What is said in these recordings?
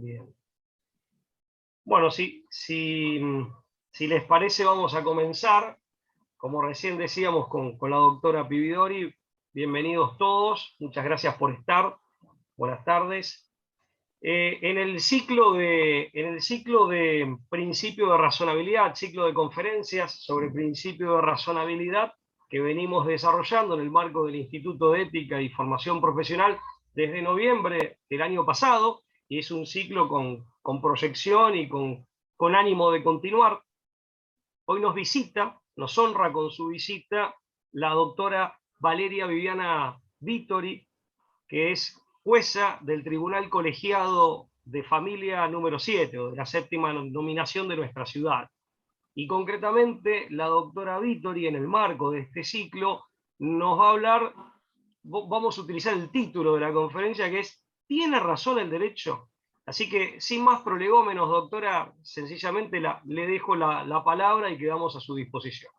Bien. Bueno, si les parece, vamos a comenzar. Como recién decíamos con la doctora Pividori, bienvenidos todos, muchas gracias por estar, buenas tardes. En el ciclo de principio de razonabilidad, ciclo de conferencias sobre principio de razonabilidad que venimos desarrollando en el marco del Instituto de Ética y Formación Profesional desde noviembre del año pasado, y es un ciclo con proyección y con ánimo de continuar. Hoy nos honra con su visita la doctora Valeria Viviana Vittori, que es jueza del Tribunal Colegiado de Familia número 7, o de la séptima nominación de nuestra ciudad. Y concretamente, la doctora Vittori, en el marco de este ciclo, nos va a hablar, vamos a utilizar el título de la conferencia, que es ¿Tiene razón el derecho? Así que, sin más prolegómenos, doctora, sencillamente le dejo la palabra y quedamos a su disposición.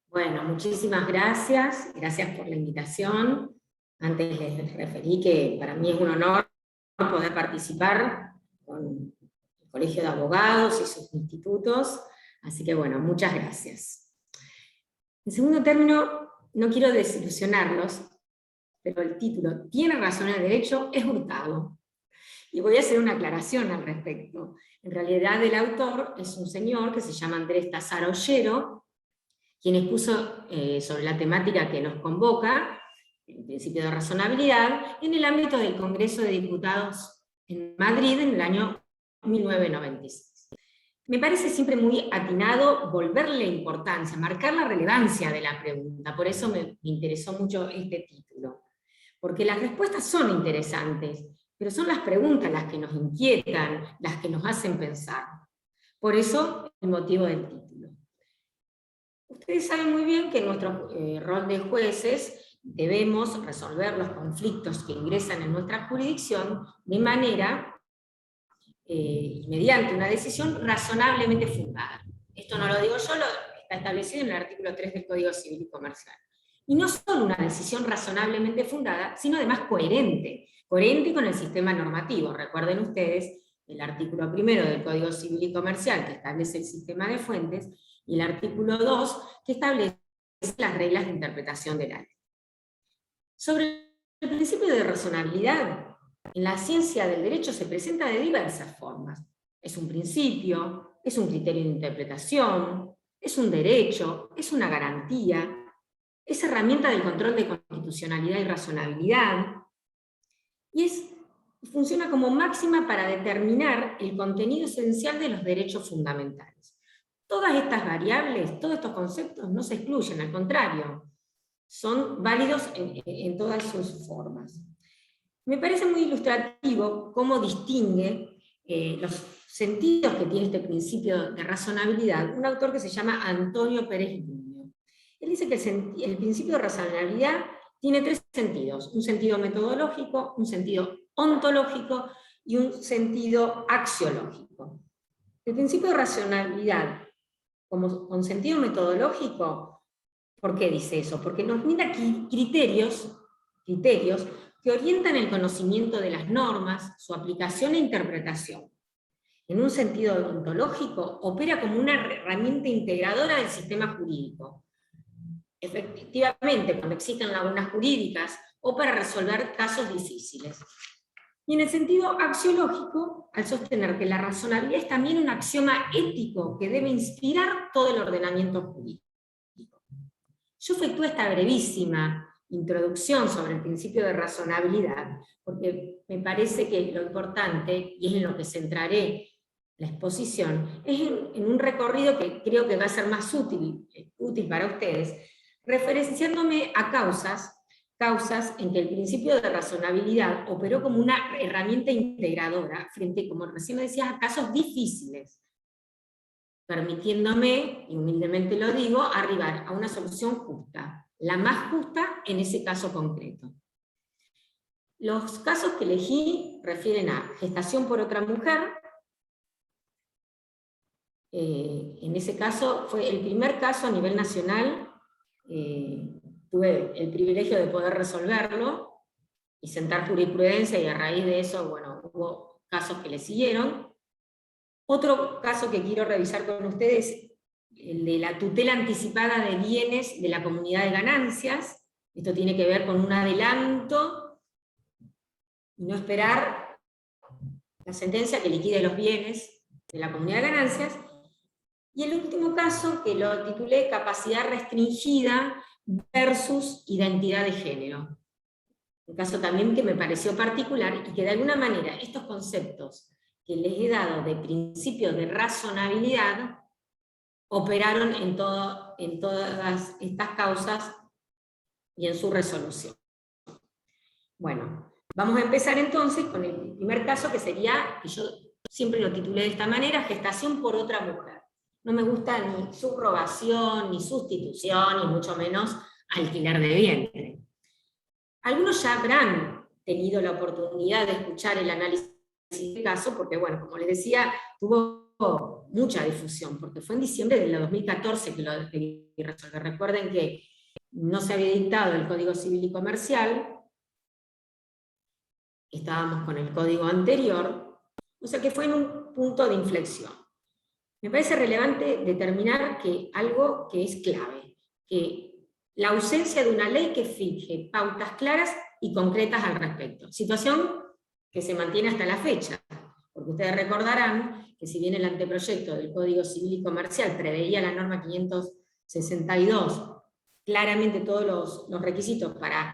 Bueno, muchísimas gracias. Gracias por la invitación. Antes les referí que para mí es un honor poder participar con el Colegio de Abogados y sus institutos. Así que bueno, muchas gracias. En segundo término, no quiero desilusionarlos, pero el título ¿Tiene razón el derecho? Es hurtado. Y voy a hacer una aclaración al respecto. En realidad el autor es un señor que se llama Andrés Tazara Ollero, quien expuso sobre la temática que nos convoca, el principio de razonabilidad, en el ámbito del Congreso de Diputados en Madrid en el año 1996. Me parece siempre muy atinado volverle importancia, marcar la relevancia de la pregunta, por eso me interesó mucho este título. Porque las respuestas son interesantes, pero son las preguntas las que nos inquietan, las que nos hacen pensar. Por eso el motivo del título. Ustedes saben muy bien que en nuestro rol de jueces debemos resolver los conflictos que ingresan en nuestra jurisdicción de manera mediante una decisión razonablemente fundada. Esto no lo digo yo, está establecido en el artículo 3 del Código Civil y Comercial. Y no solo una decisión razonablemente fundada, sino además coherente con el sistema normativo. Recuerden ustedes el artículo 1 del Código Civil y Comercial, que establece el sistema de fuentes, y el artículo 2, que establece las reglas de interpretación de la ley. Sobre el principio de razonabilidad, en la ciencia del derecho se presenta de diversas formas. Es un principio, es un criterio de interpretación, es un derecho, es una garantía, es herramienta del control de constitucionalidad y razonabilidad, y funciona como máxima para determinar el contenido esencial de los derechos fundamentales. Todas estas variables, todos estos conceptos no se excluyen, al contrario, son válidos en todas sus formas. Me parece muy ilustrativo cómo distingue los sentidos que tiene este principio de razonabilidad un autor que se llama Antonio Pérez Nuño. Él dice que el principio de razonabilidad tiene tres sentidos: un sentido metodológico, un sentido ontológico y un sentido axiológico. El principio de razonabilidad con sentido metodológico, ¿por qué dice eso? Porque nos brinda criterios que orientan el conocimiento de las normas, su aplicación e interpretación. En un sentido ontológico, opera como una herramienta integradora del sistema jurídico. Efectivamente, cuando existen lagunas jurídicas o para resolver casos difíciles. Y en el sentido axiológico, al sostener que la razonabilidad es también un axioma ético que debe inspirar todo el ordenamiento jurídico. Yo efectué esta brevísima introducción sobre el principio de razonabilidad, porque me parece que lo importante, y es en lo que centraré la exposición, es en un recorrido que creo que va a ser más útil para ustedes, referenciándome a causas en que el principio de razonabilidad operó como una herramienta integradora frente, como recién me decías, a casos difíciles, permitiéndome, y humildemente lo digo, arribar a una solución justa, la más justa en ese caso concreto. Los casos que elegí refieren a gestación por otra mujer. En ese caso fue el primer caso a nivel nacional. Tuve el privilegio de poder resolverlo y sentar jurisprudencia, y a raíz de eso, bueno, hubo casos que le siguieron. Otro caso que quiero revisar con ustedes, el de la tutela anticipada de bienes de la comunidad de ganancias. Esto tiene que ver con un adelanto y no esperar la sentencia que liquide los bienes de la comunidad de ganancias. Y el último caso, que lo titulé Capacidad restringida versus identidad de género. Un caso también que me pareció particular y que de alguna manera estos conceptos que les he dado de principios de razonabilidad operaron en todas estas causas y en su resolución. Bueno, vamos a empezar entonces con el primer caso, que sería, que yo siempre lo titulé de esta manera, gestación por otra mujer. No me gusta ni subrogación, ni sustitución, ni mucho menos alquiler de vientre. Algunos ya habrán tenido la oportunidad de escuchar el análisis del caso, porque bueno, como les decía, tuvo mucha difusión, porque fue en diciembre del 2014 que lo debí resolver. Recuerden que no se había dictado el Código Civil y Comercial, estábamos con el código anterior, o sea que fue en un punto de inflexión. Me parece relevante determinar que algo que es clave, que la ausencia de una ley que fije pautas claras y concretas al respecto. Situación que se mantiene hasta la fecha, porque ustedes recordarán que si bien el anteproyecto del Código Civil y Comercial preveía la norma 562, claramente todos los requisitos para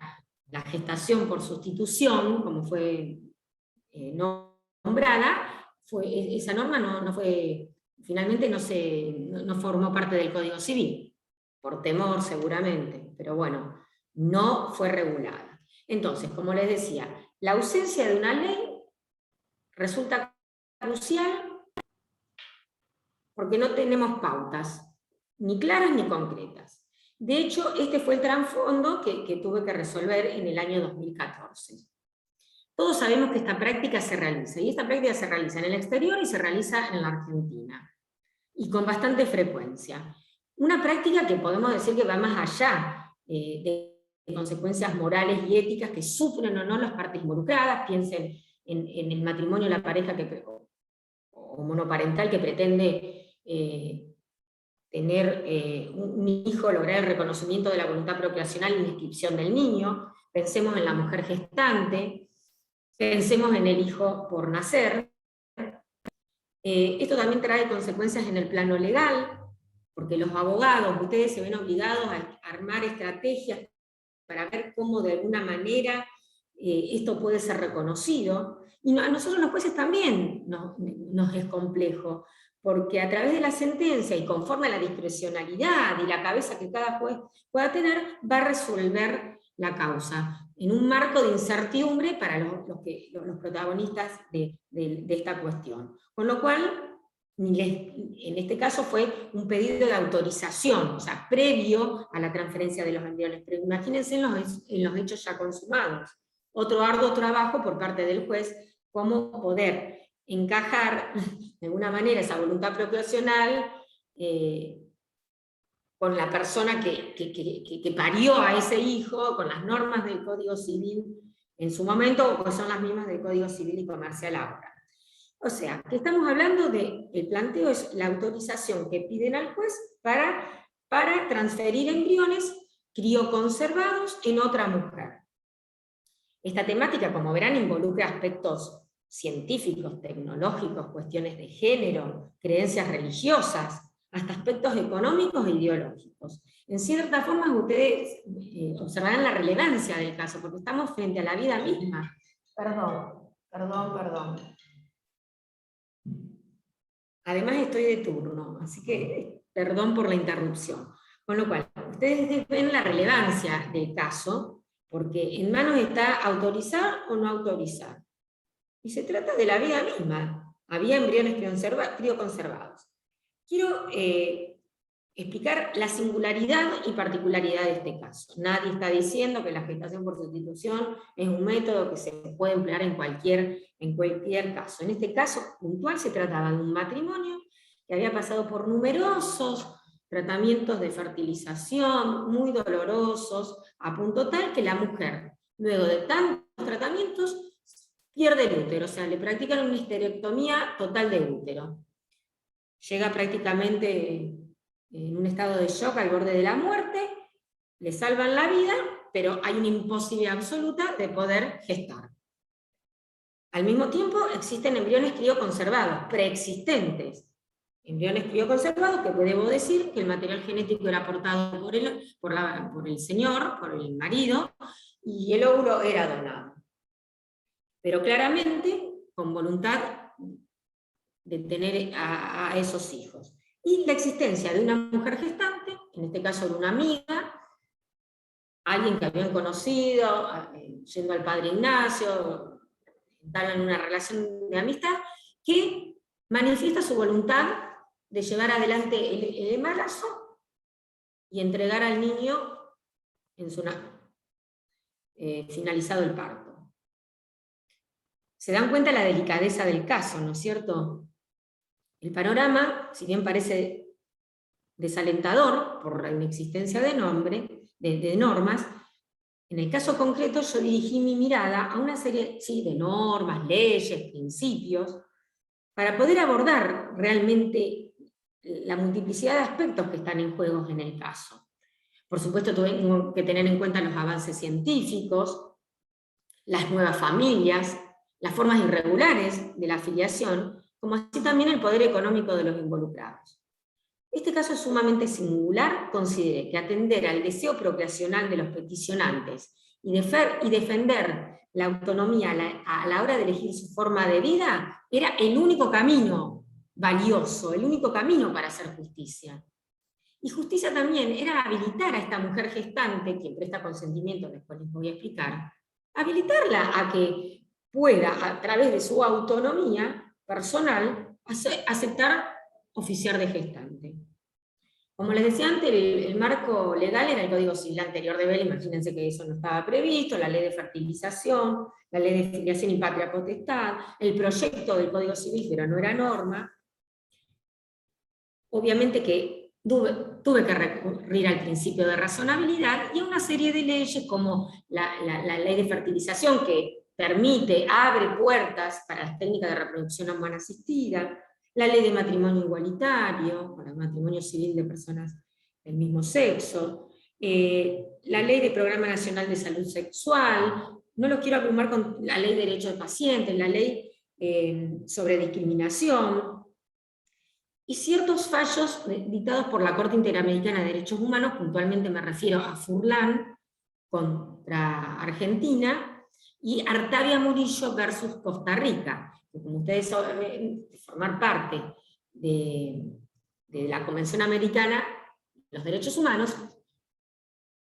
la gestación por sustitución, como fue nombrada, esa norma finalmente no formó parte del Código Civil, por temor seguramente, pero bueno, no fue regulada. Entonces, como les decía, la ausencia de una ley resulta crucial porque no tenemos pautas, ni claras ni concretas. De hecho, este fue el trasfondo que tuve que resolver en el año 2014. Todos sabemos que esta práctica se realiza, y esta práctica se realiza en el exterior y se realiza en la Argentina, y con bastante frecuencia. Una práctica que podemos decir que va más allá de consecuencias morales y éticas que sufren o no las partes involucradas. Piensen en el matrimonio, la pareja o monoparental que pretende tener un hijo, lograr el reconocimiento de la voluntad procreacional y la inscripción del niño. Pensemos en la mujer gestante, pensemos en el hijo por nacer. Esto también trae consecuencias en el plano legal, porque los abogados, ustedes se ven obligados a armar estrategias para ver cómo de alguna manera esto puede ser reconocido. Y a nosotros los jueces también nos es complejo, porque a través de la sentencia y conforme a la discrecionalidad y la cabeza que cada juez pueda tener, va a resolver la causa, en un marco de incertidumbre para los protagonistas de esta cuestión. Con lo cual, en este caso fue un pedido de autorización, o sea, previo a la transferencia de los embriones. Pero imagínense en los hechos ya consumados. Otro arduo trabajo por parte del juez, cómo poder encajar de alguna manera esa voluntad procreacional con la persona que parió a ese hijo, con las normas del Código Civil en su momento, o que son las mismas del Código Civil y Comercial ahora. O sea, que estamos hablando el planteo es la autorización que piden al juez para transferir embriones crioconservados en otra mujer. Esta temática, como verán, involucra aspectos científicos, tecnológicos, cuestiones de género, creencias religiosas, hasta aspectos económicos e ideológicos. En cierta forma, ustedes observarán la relevancia del caso, porque estamos frente a la vida misma. Perdón. Además estoy de turno, así que perdón por la interrupción. Con lo cual, ustedes ven la relevancia del caso, porque en manos está autorizar o no autorizar. Y se trata de la vida misma. Había embriones crioconservados. Quiero explicar la singularidad y particularidad de este caso. Nadie está diciendo que la gestación por sustitución es un método que se puede emplear en cualquier caso. En este caso puntual se trataba de un matrimonio que había pasado por numerosos tratamientos de fertilización, muy dolorosos, a punto tal que la mujer, luego de tantos tratamientos, pierde el útero, o sea, le practican una histerectomía total de útero. Llega prácticamente en un estado de shock al borde de la muerte, le salvan la vida, pero hay una imposibilidad absoluta de poder gestar. Al mismo tiempo existen embriones crioconservados, preexistentes. Embriones crioconservados que debo decir que el material genético era aportado por el señor, por el marido, y el óvulo era donado. Pero claramente con voluntad de tener a esos hijos. Y la existencia de una mujer gestante, en este caso de una amiga, alguien que habían conocido, yendo al padre Ignacio, entablan una relación de amistad, que manifiesta su voluntad de llevar adelante el embarazo y entregar al niño en su finalizado el parto. Se dan cuenta de la delicadeza del caso, ¿no es cierto? El panorama, si bien parece desalentador por la inexistencia de normas, en el caso concreto yo dirigí mi mirada a una serie de normas, leyes, principios, para poder abordar realmente la multiplicidad de aspectos que están en juego en el caso. Por supuesto, tuve que tener en cuenta los avances científicos, las nuevas familias, las formas irregulares de la afiliación, como así también el poder económico de los involucrados. Este caso es sumamente singular. Consideré que atender al deseo procreacional de los peticionantes y defender la autonomía a la hora de elegir su forma de vida era el único camino valioso, el único camino para hacer justicia. Y justicia también era habilitar a esta mujer gestante, quien presta consentimiento, después les voy a explicar, habilitarla a que pueda, a través de su autonomía personal, aceptar oficiar de gestante. Como les decía antes, el marco legal era el Código Civil anterior de Vélez, imagínense que eso no estaba previsto, la ley de fertilización, la ley de filiación y patria potestad, el proyecto del Código Civil, pero no era norma. Obviamente que tuve que recurrir al principio de razonabilidad y a una serie de leyes como la ley de fertilización, que abre puertas para las técnicas de reproducción humana asistida, la ley de matrimonio igualitario, para el matrimonio civil de personas del mismo sexo, la ley de Programa Nacional de Salud Sexual, no los quiero abrumar con la ley de derechos de pacientes, la ley sobre discriminación, y ciertos fallos dictados por la Corte Interamericana de Derechos Humanos, puntualmente me refiero a Furlan contra Argentina, y Artavia Murillo versus Costa Rica, que como ustedes saben, formar parte de la Convención Americana de los Derechos Humanos,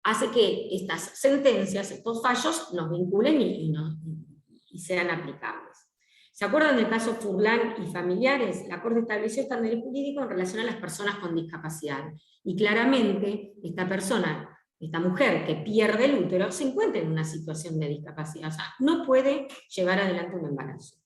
hace que estas sentencias, estos fallos, nos vinculen y sean aplicables. ¿Se acuerdan del caso Furlan y familiares? La Corte estableció estándares jurídicos en relación a las personas con discapacidad. Y claramente, esta mujer que pierde el útero, se encuentra en una situación de discapacidad. O sea, no puede llevar adelante un embarazo.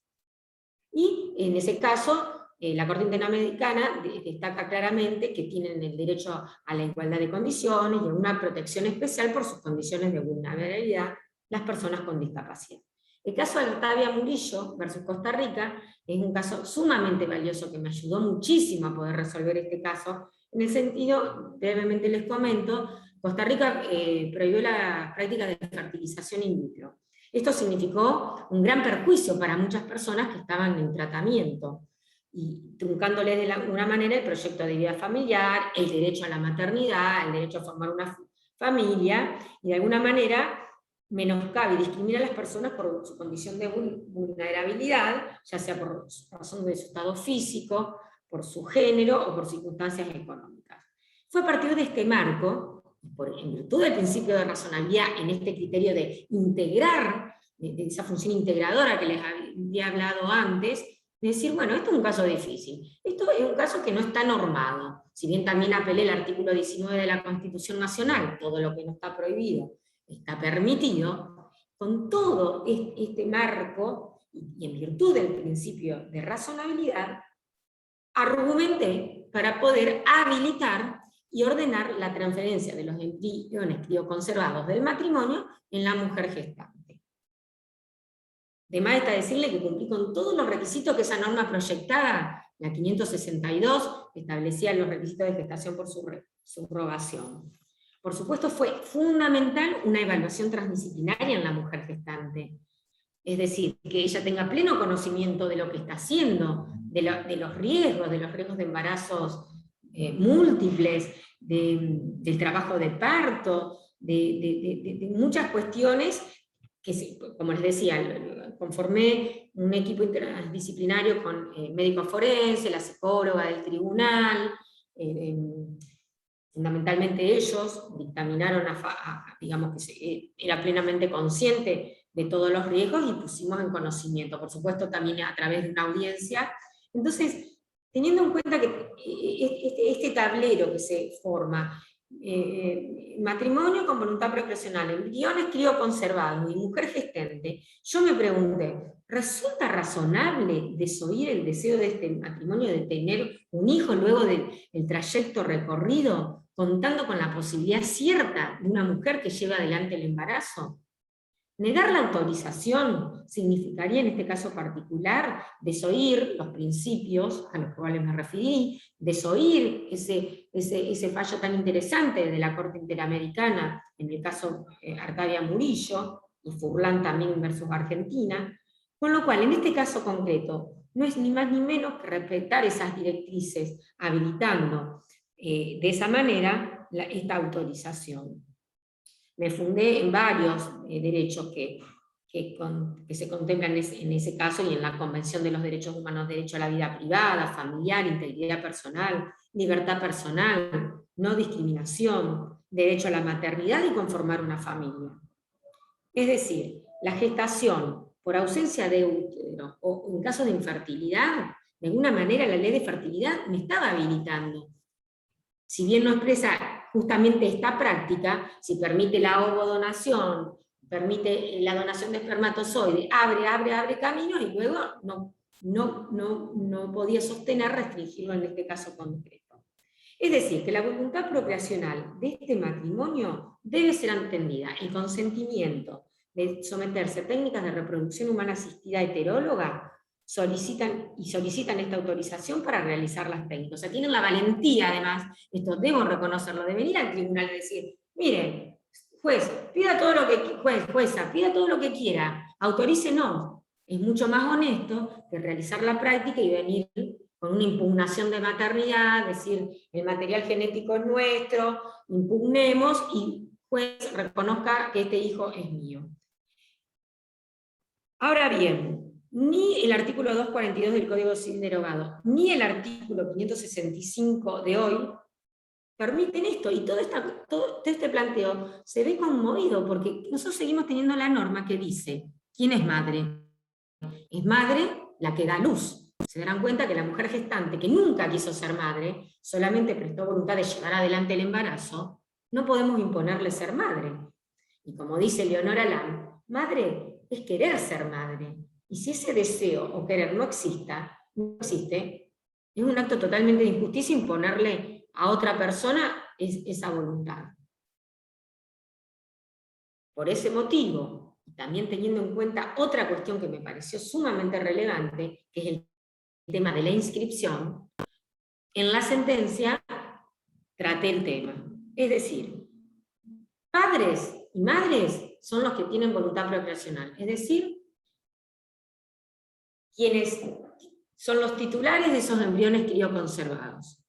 Y en ese caso, la Corte Interamericana destaca claramente que tienen el derecho a la igualdad de condiciones y a una protección especial por sus condiciones de vulnerabilidad las personas con discapacidad. El caso de Artavia Murillo versus Costa Rica es un caso sumamente valioso que me ayudó muchísimo a poder resolver este caso, en el sentido, brevemente les comento, Costa Rica prohibió la práctica de fertilización in vitro. Esto significó un gran perjuicio para muchas personas que estaban en tratamiento, y truncándoles de alguna manera el proyecto de vida familiar, el derecho a la maternidad, el derecho a formar una familia, y de alguna manera menoscabe y discrimina a las personas por su condición de vulnerabilidad, ya sea por razón de su estado físico, por su género o por circunstancias económicas. Fue a partir de este marco, en virtud del principio de razonabilidad, en este criterio de integrar, de esa función integradora que les había hablado antes, de decir, bueno, esto es un caso difícil, esto es un caso que no está normado, si bien también apelé el artículo 19 de la Constitución Nacional, todo lo que no está prohibido está permitido, con todo este marco, y en virtud del principio de razonabilidad, argumenté para poder habilitar y ordenar la transferencia de los embriones crioconservados del matrimonio en la mujer gestante. De más está decirle que cumplí con todos los requisitos que esa norma proyectada, la 562, establecía los requisitos de gestación por subrogación. Por supuesto, fue fundamental una evaluación transdisciplinaria en la mujer gestante. Es decir, que ella tenga pleno conocimiento de lo que está haciendo, de los riesgos de embarazos múltiples, del trabajo de parto, de muchas cuestiones que, como les decía, conformé un equipo interdisciplinario con médicos forenses, la psicóloga del tribunal, fundamentalmente ellos dictaminaron, digamos que era plenamente consciente de todos los riesgos y pusimos en conocimiento, por supuesto también a través de una audiencia. Entonces, teniendo en cuenta que este tablero que se forma, matrimonio con voluntad procreacional, embriones crioconservados y mujer gestante, yo me pregunté, ¿resulta razonable desoír el deseo de este matrimonio de tener un hijo luego del trayecto recorrido, contando con la posibilidad cierta de una mujer que lleve adelante el embarazo? Negar la autorización significaría en este caso particular desoír los principios a los cuales me referí, desoír ese fallo tan interesante de la Corte Interamericana, en el caso Arcadia Murillo, y Furlan también versus Argentina, con lo cual en este caso concreto no es ni más ni menos que respetar esas directrices, habilitando de esa manera esta autorización. Me fundé en varios derechos que se contemplan en ese caso y en la Convención de los Derechos Humanos, derecho a la vida privada, familiar, integridad personal, libertad personal, no discriminación, derecho a la maternidad y conformar una familia. Es decir, la gestación por ausencia de útero o en caso de infertilidad, de alguna manera la ley de fertilidad me estaba habilitando. Si bien no expresa justamente esta práctica, si permite la ovodonación, permite la donación de espermatozoide, abre caminos y luego no podía sostener restringirlo en este caso concreto. Es decir, que la voluntad procreacional de este matrimonio debe ser entendida, el consentimiento de someterse a técnicas de reproducción humana asistida heteróloga, solicitan esta autorización para realizar las técnicas. O sea, tienen la valentía, además, esto debo reconocerlo, de venir al tribunal y decir, miren, juez, jueza, pida todo lo que quiera, autorícenos. Es mucho más honesto que realizar la práctica y venir con una impugnación de maternidad, decir, el material genético es nuestro, impugnemos y juez reconozca que este hijo es mío. Ahora bien, ni el artículo 242 del Código Civil derogado, ni el artículo 565 de hoy permiten esto, y todo este planteo se ve conmovido, porque nosotros seguimos teniendo la norma que dice, ¿quién es madre? Es madre la que da luz. Se darán cuenta que la mujer gestante, que nunca quiso ser madre, solamente prestó voluntad de llevar adelante el embarazo, no podemos imponerle ser madre. Y como dice Leonora Lam, madre es querer ser madre. Y si ese deseo o querer no existe, es un acto totalmente de injusticia imponerle a otra persona esa voluntad. Por ese motivo, y también teniendo en cuenta otra cuestión que me pareció sumamente relevante, que es el tema de la inscripción, en la sentencia traté el tema. Es decir, padres y madres son los que tienen voluntad procreacional, es decir, quienes son los titulares de esos embriones crioconservados.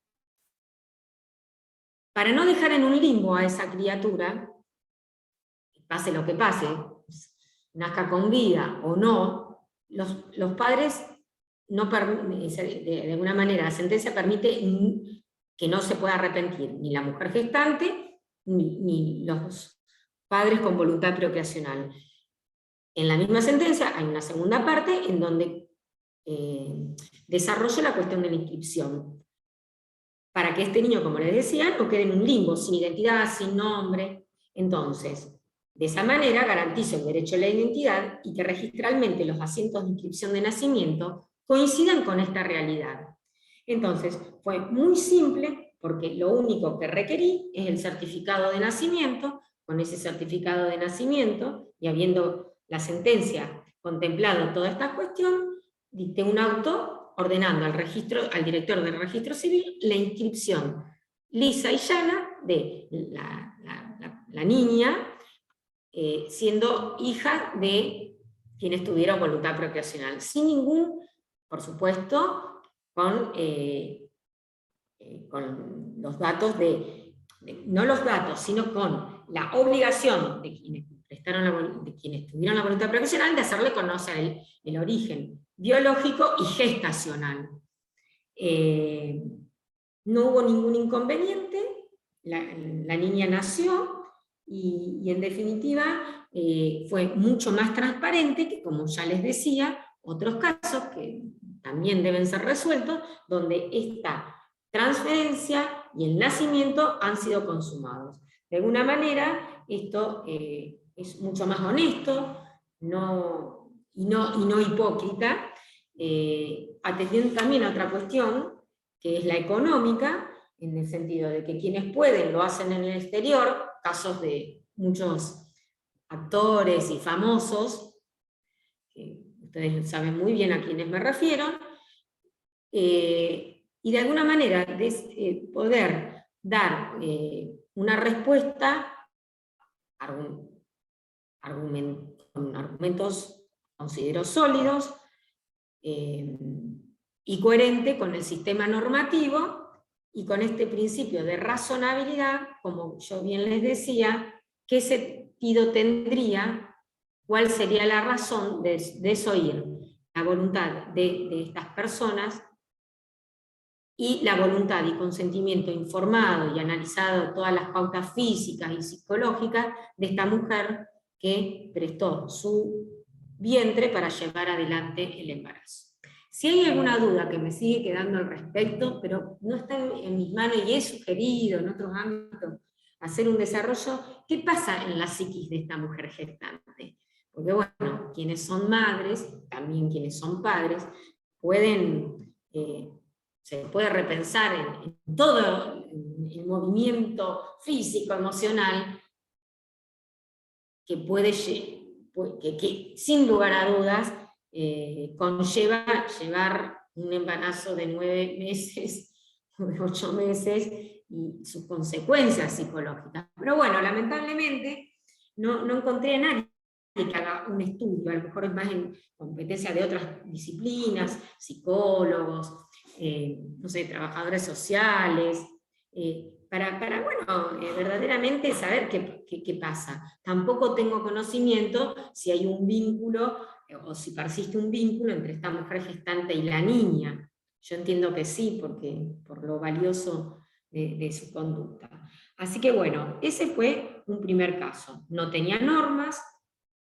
Para no dejar en un limbo a esa criatura, pase lo que pase, nazca con vida o no, los padres, de alguna manera, la sentencia permite que no se pueda arrepentir ni la mujer gestante, ni los padres con voluntad procreacional. En la misma sentencia hay una segunda parte en donde desarrollo la cuestión de la inscripción, para que este niño, como les decía, no quede en un limbo, sin identidad, sin nombre. Entonces, de esa manera garantizo el derecho a la identidad y que registralmente los asientos de inscripción de nacimiento coincidan con esta realidad. Entonces, fue muy simple, porque lo único que requerí es el certificado de nacimiento. Con ese certificado de nacimiento, y habiendo la sentencia contemplado toda esta cuestión, dicté un auto ordenando al director del registro civil la inscripción lisa y llana de la niña, siendo hija de quienes tuvieron voluntad procreacional, sin ningún, por supuesto, con los datos no los datos, sino con la obligación de quienes tuvieron la voluntad procreacional de hacerle conocer el origen biológico y gestacional. No hubo ningún inconveniente, la niña nació y en definitiva fue mucho más transparente que, como ya les decía, otros casos que también deben ser resueltos, donde esta transferencia y el nacimiento han sido consumados. De alguna manera, esto es mucho más honesto y no hipócrita, atendiendo también a otra cuestión, que es la económica, en el sentido de que quienes pueden lo hacen en el exterior, casos de muchos actores y famosos, que ustedes saben muy bien a quiénes me refiero, y de alguna manera poder dar una respuesta con argumentos, considero, sólidos y coherente con el sistema normativo y con este principio de razonabilidad, como yo bien les decía, qué sentido tendría, cuál sería la razón de desoír la voluntad de estas personas y la voluntad y consentimiento informado y analizado todas las pautas físicas y psicológicas de esta mujer que prestó su vientre para llevar adelante el embarazo. Si hay alguna duda que me sigue quedando al respecto, pero no está en mis manos y he sugerido en otros ámbitos hacer un desarrollo, ¿qué pasa en la psiquis de esta mujer gestante? Porque bueno, quienes son madres, también quienes son padres, se puede repensar en todo el movimiento físico, emocional, que sin lugar a dudas conlleva llevar un embarazo de 9 meses o de 8 meses y sus consecuencias psicológicas. Pero bueno, lamentablemente no encontré a nadie que haga un estudio, a lo mejor es más en competencia de otras disciplinas, psicólogos, no sé, trabajadores sociales, para verdaderamente saber qué pasa. Tampoco tengo conocimiento si hay un vínculo, o si persiste un vínculo entre esta mujer gestante y la niña. Yo entiendo que sí, por lo valioso de su conducta. Así que bueno, ese fue un primer caso. No tenía normas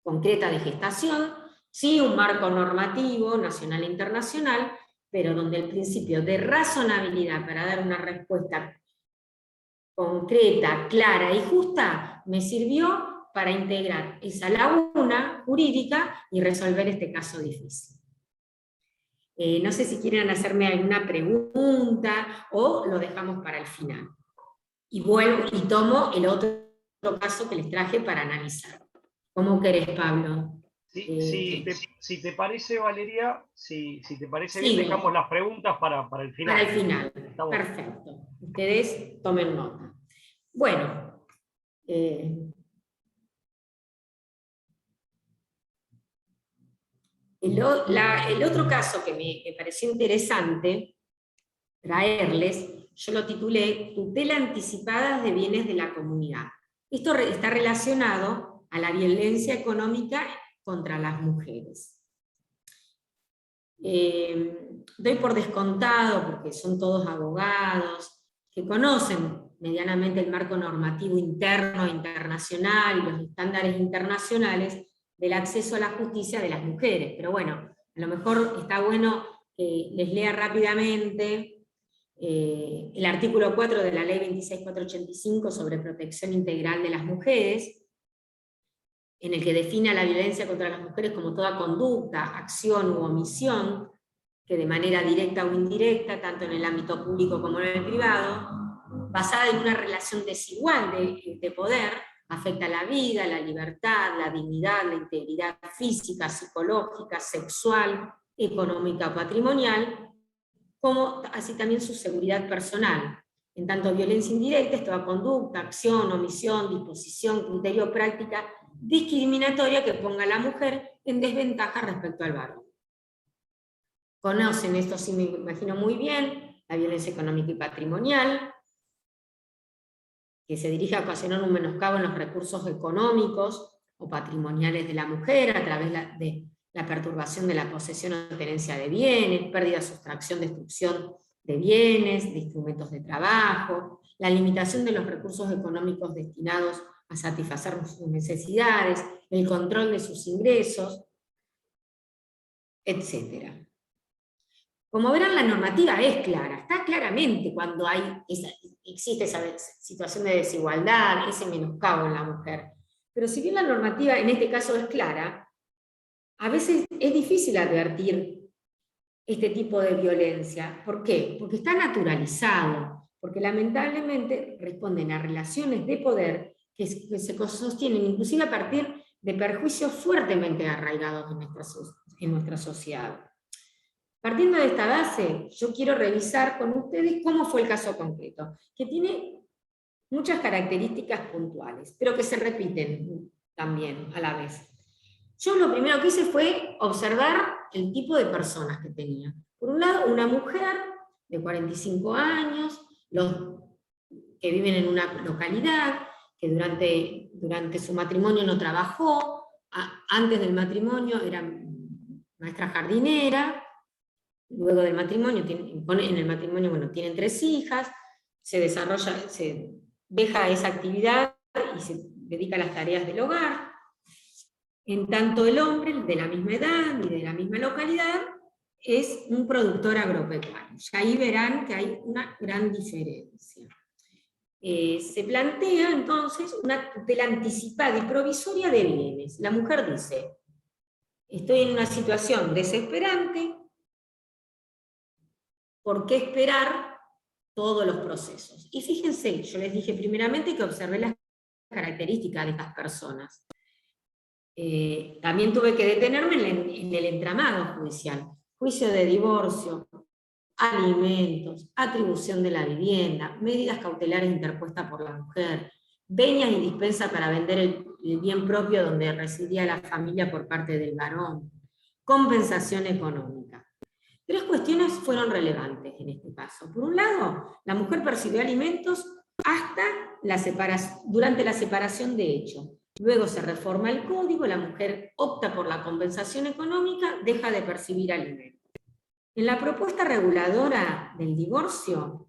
concretas de gestación, sí un marco normativo nacional e internacional, pero donde el principio de razonabilidad para dar una respuesta concreta, clara y justa me sirvió para integrar esa laguna jurídica y resolver este caso difícil. No sé si quieren hacerme alguna pregunta o lo dejamos para el final. Y vuelvo y tomo el otro caso que les traje para analizar. ¿Cómo querés, Pablo? Si te parece, Valeria, si te parece bien, dejamos las preguntas para el final. Para el final, perfecto. Ustedes tomen nota. Bueno, el otro caso que me pareció interesante traerles, yo lo titulé Tutela anticipada de bienes de la comunidad. Esto está relacionado a la violencia económica contra las mujeres. Doy por descontado, porque son todos abogados, que conocen medianamente el marco normativo interno e internacional y los estándares internacionales del acceso a la justicia de las mujeres. Pero bueno, a lo mejor está bueno que les lea rápidamente el artículo 4 de la Ley 26.485 sobre protección integral de las mujeres, en el que define la violencia contra las mujeres como toda conducta, acción u omisión, que de manera directa o indirecta, tanto en el ámbito público como en el privado, basada en una relación desigual de poder, afecta la vida, la libertad, la dignidad, la integridad física, psicológica, sexual, económica o patrimonial, como así también su seguridad personal. En tanto, violencia indirecta es toda conducta, acción, omisión, disposición, criterio, práctica discriminatoria que ponga a la mujer en desventaja respecto al varón. Conocen esto, sí me imagino muy bien, la violencia económica y patrimonial, que se dirige a ocasionar un menoscabo en los recursos económicos o patrimoniales de la mujer a través de la perturbación de la posesión o tenencia de bienes, pérdida, sustracción, destrucción de bienes, de instrumentos de trabajo, la limitación de los recursos económicos destinados a satisfacer sus necesidades, el control de sus ingresos, etc. Como verán, la normativa es clara, está claramente cuando existe esa situación de desigualdad, ese menoscabo en la mujer. Pero si bien la normativa en este caso es clara, a veces es difícil advertir este tipo de violencia. ¿Por qué? Porque está naturalizado, porque lamentablemente responden a relaciones de poder que se sostienen inclusive a partir de perjuicios fuertemente arraigados en nuestra sociedad. Partiendo de esta base, yo quiero revisar con ustedes cómo fue el caso concreto, que tiene muchas características puntuales, pero que se repiten también a la vez. Yo lo primero que hice fue observar el tipo de personas que tenía. Por un lado, una mujer de 45 años, los que viven en una localidad, que durante su matrimonio no trabajó, antes del matrimonio era maestra jardinera, luego del matrimonio, en el matrimonio, bueno, tienen 3 hijas, se deja esa actividad y se dedica a las tareas del hogar. En tanto el hombre, de la misma edad y de la misma localidad, es un productor agropecuario. Ya ahí verán que hay una gran diferencia. Se plantea entonces una tutela anticipada y provisoria de bienes. La mujer dice, estoy en una situación desesperante, ¿por qué esperar todos los procesos? Y fíjense, yo les dije primeramente que observé las características de estas personas. También tuve que detenerme en el entramado judicial. Juicio de divorcio, alimentos, atribución de la vivienda, medidas cautelares interpuestas por la mujer, venias y dispensas para vender el bien propio donde residía la familia por parte del varón, compensación económica. 3 cuestiones fueron relevantes en este caso. Por un lado, la mujer percibió alimentos durante la separación de hecho. Luego se reforma el código, la mujer opta por la compensación económica, deja de percibir alimentos. En la propuesta reguladora del divorcio,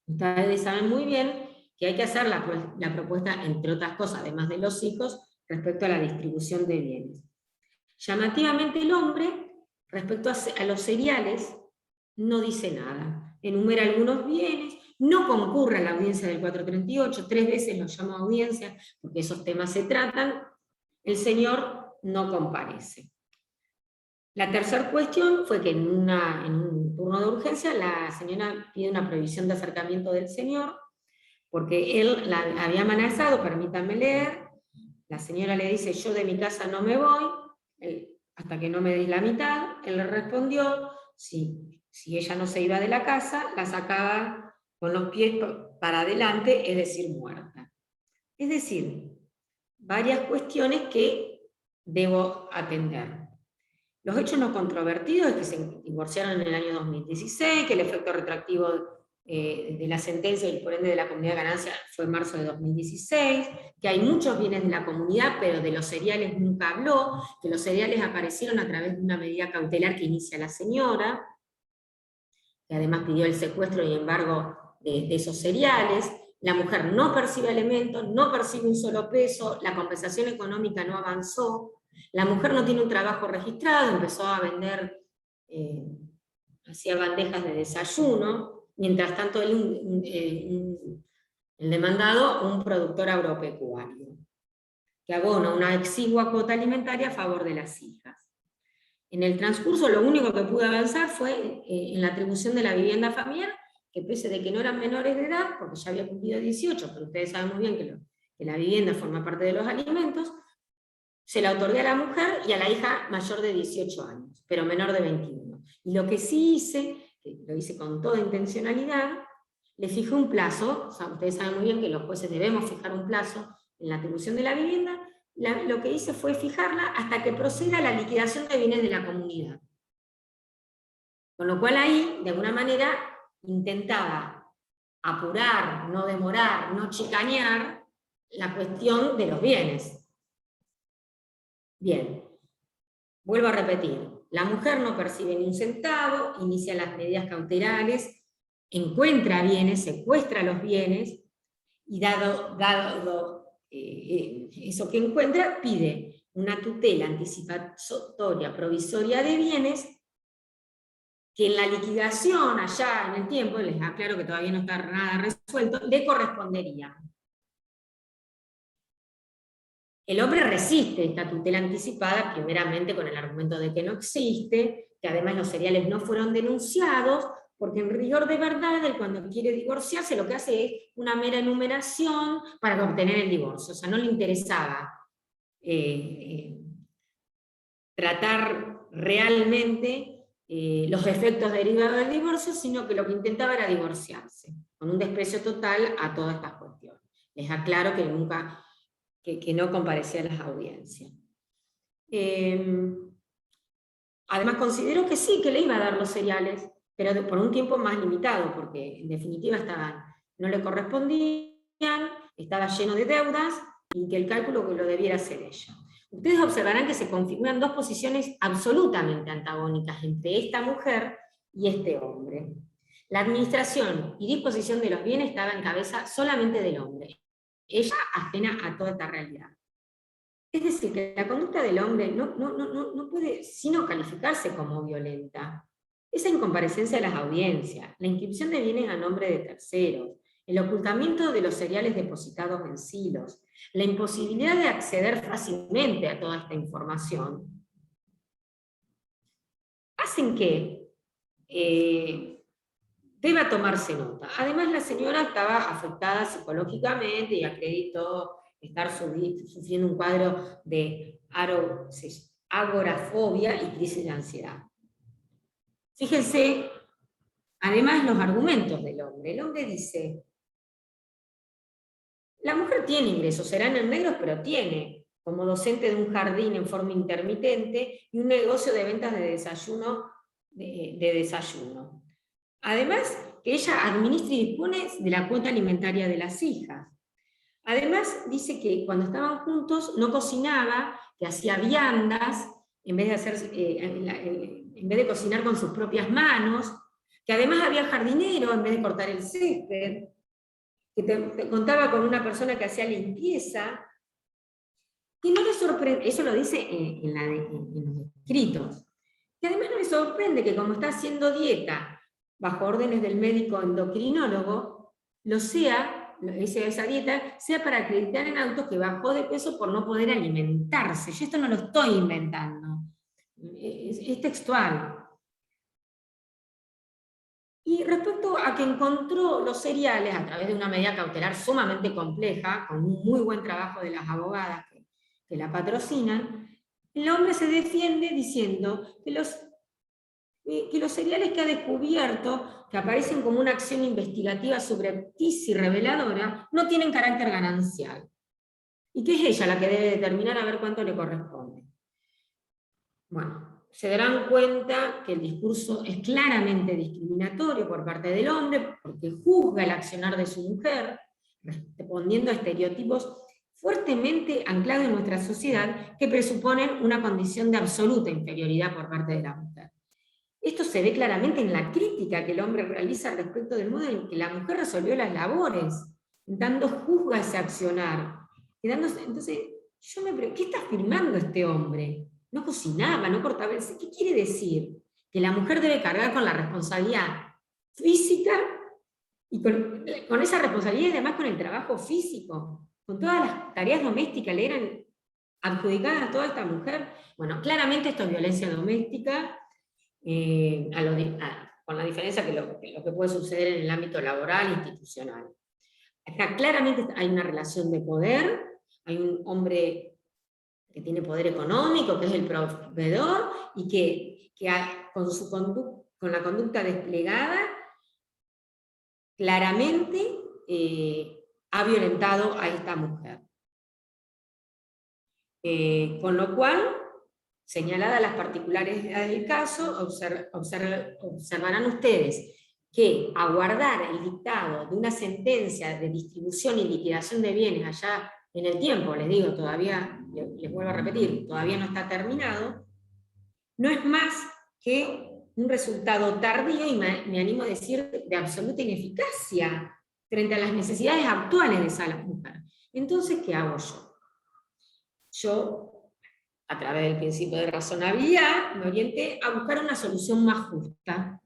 ustedes saben muy bien que hay que hacer la propuesta, entre otras cosas, además de los hijos, respecto a la distribución de bienes. Llamativamente el hombre, respecto a los cereales, no dice nada. Enumera algunos bienes, no concurre a la audiencia del 438, 3 veces lo llamo a audiencia, porque esos temas se tratan, el señor no comparece. La tercera cuestión fue que en un turno de urgencia la señora pide una prohibición de acercamiento del señor, porque él la había amenazado, permítanme leer, la señora le dice, yo de mi casa no me voy, hasta que no me des la mitad. Él le respondió, si ella no se iba de la casa, la sacaba con los pies para adelante, es decir, muerta. Es decir, varias cuestiones que debo atender. Los hechos no controvertidos es que se divorciaron en el año 2016, que el efecto retroactivo de la sentencia y por ende de la comunidad de ganancia fue en marzo de 2016, que hay muchos bienes de la comunidad, pero de los cereales nunca habló, que los cereales aparecieron a través de una medida cautelar que inicia la señora, que además pidió el secuestro y embargo de esos cereales. La mujer no percibe alimentos, no percibe un solo peso, la compensación económica no avanzó, la mujer no tiene un trabajo registrado, empezó a vender, hacía bandejas de desayuno, mientras tanto el demandado, un productor agropecuario, que abona una exigua cuota alimentaria a favor de las hijas. En el transcurso lo único que pudo avanzar fue en la atribución de la vivienda familiar, que pese de que no eran menores de edad, porque ya había cumplido 18, pero ustedes saben muy bien que la vivienda forma parte de los alimentos, se la otorgué a la mujer y a la hija mayor de 18 años, pero menor de 21. Y lo que sí hice, que lo hice con toda intencionalidad, le fijé un plazo. O sea, ustedes saben muy bien que los jueces debemos fijar un plazo en la atribución de la vivienda. Lo que hice fue fijarla hasta que proceda la liquidación de bienes de la comunidad. Con lo cual ahí, de alguna manera, intentaba apurar, no demorar, no chicanear la cuestión de los bienes. Bien, vuelvo a repetir, la mujer no percibe ni un centavo, inicia las medidas cautelares, encuentra bienes, secuestra los bienes, y dado eso que encuentra, pide una tutela anticipatoria provisoria de bienes que en la liquidación, allá en el tiempo, les aclaro que todavía no está nada resuelto, le correspondería. El hombre resiste esta tutela anticipada, primeramente con el argumento de que no existe, que además los cereales no fueron denunciados, porque en rigor de verdad, él cuando quiere divorciarse lo que hace es una mera enumeración para obtener el divorcio. O sea, no le interesaba tratar realmente los efectos derivados del divorcio, sino que lo que intentaba era divorciarse, con un desprecio total a todas estas cuestiones. Les aclaro que nunca... que no comparecía a las audiencias. Además considero que sí, que le iba a dar los cereales, pero por un tiempo más limitado, porque en definitiva no le correspondían, estaba lleno de deudas, y que el cálculo que lo debiera hacer ella. Ustedes observarán que se configuran dos posiciones absolutamente antagónicas entre esta mujer y este hombre. La administración y disposición de los bienes estaba en cabeza solamente del hombre. Ella ajena a toda esta realidad. Es decir, que la conducta del hombre no puede sino calificarse como violenta. Esa incomparecencia a las audiencias, la inscripción de bienes a nombre de terceros, el ocultamiento de los cereales depositados en silos, la imposibilidad de acceder fácilmente a toda esta información, hacen que deba tomarse nota. Además, la señora estaba afectada psicológicamente y acreditó estar sufriendo un cuadro de agorafobia y crisis de ansiedad. Fíjense, además, los argumentos del hombre. El hombre dice, la mujer tiene ingresos, serán en negros, pero tiene, como docente de un jardín en forma intermitente y un negocio de ventas de desayuno. Además, que ella administra y dispone de la cuota alimentaria de las hijas. Además, dice que cuando estaban juntos no cocinaba, que hacía viandas, en vez de cocinar con sus propias manos, que además había jardinero en vez de cortar el césped, que te contaba con una persona que hacía limpieza, que no le sorprende, eso lo dice en los escritos, que además no le sorprende que como está haciendo dieta bajo órdenes del médico endocrinólogo, esa dieta sea para acreditar en autos que bajó de peso por no poder alimentarse. Yo esto no lo estoy inventando, es textual. Y respecto a que encontró los cereales a través de una medida cautelar sumamente compleja, con un muy buen trabajo de las abogadas que la patrocinan, el hombre se defiende diciendo que los cereales que ha descubierto, que aparecen como una acción investigativa subrepticia y reveladora, no tienen carácter ganancial. Y que es ella la que debe determinar a ver cuánto le corresponde. Bueno, se darán cuenta que el discurso es claramente discriminatorio por parte del hombre, porque juzga el accionar de su mujer, respondiendo a estereotipos fuertemente anclados en nuestra sociedad que presuponen una condición de absoluta inferioridad por parte de la mujer. Esto se ve claramente en la crítica que el hombre realiza respecto del modo en que la mujer resolvió las labores, dando juzga a ese accionar. Entonces, yo me pregunto, ¿qué está afirmando este hombre? No cocinaba, no cortaba el... ¿Qué quiere decir? Que la mujer debe cargar con la responsabilidad física, y con esa responsabilidad y además con el trabajo físico, con todas las tareas domésticas le eran adjudicadas a toda esta mujer. Bueno, claramente esto es violencia doméstica, con la diferencia que lo que puede suceder en el ámbito laboral e institucional. Acá claramente hay una relación de poder, hay un hombre que tiene poder económico, que es el proveedor, y con la conducta desplegada, claramente ha violentado a esta mujer. Con lo cual, señaladas las particularidades del caso, observarán ustedes que aguardar el dictado de una sentencia de distribución y liquidación de bienes allá en el tiempo, les digo, todavía, les vuelvo a repetir, todavía no está terminado, no es más que un resultado tardío, y me animo a decir de absoluta ineficacia frente a las necesidades actuales de esa mujer. Entonces, ¿qué hago yo? Yo, a través del principio de razonabilidad, me orienté a buscar una solución más justa.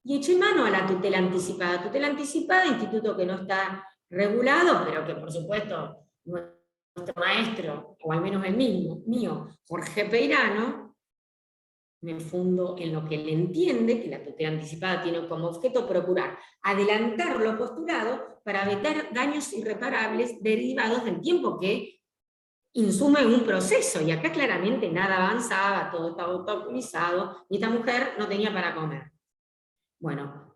Y eché mano a la tutela anticipada. Tutela anticipada, instituto que no está regulado, pero que por supuesto nuestro maestro, o al menos el mío, Jorge Peirano, me fundo en lo que él entiende, que la tutela anticipada tiene como objeto procurar adelantar lo postulado para evitar daños irreparables derivados del tiempo que insume un proceso, y acá claramente nada avanzaba, todo estaba obstaculizado, y esta mujer no tenía para comer. Bueno,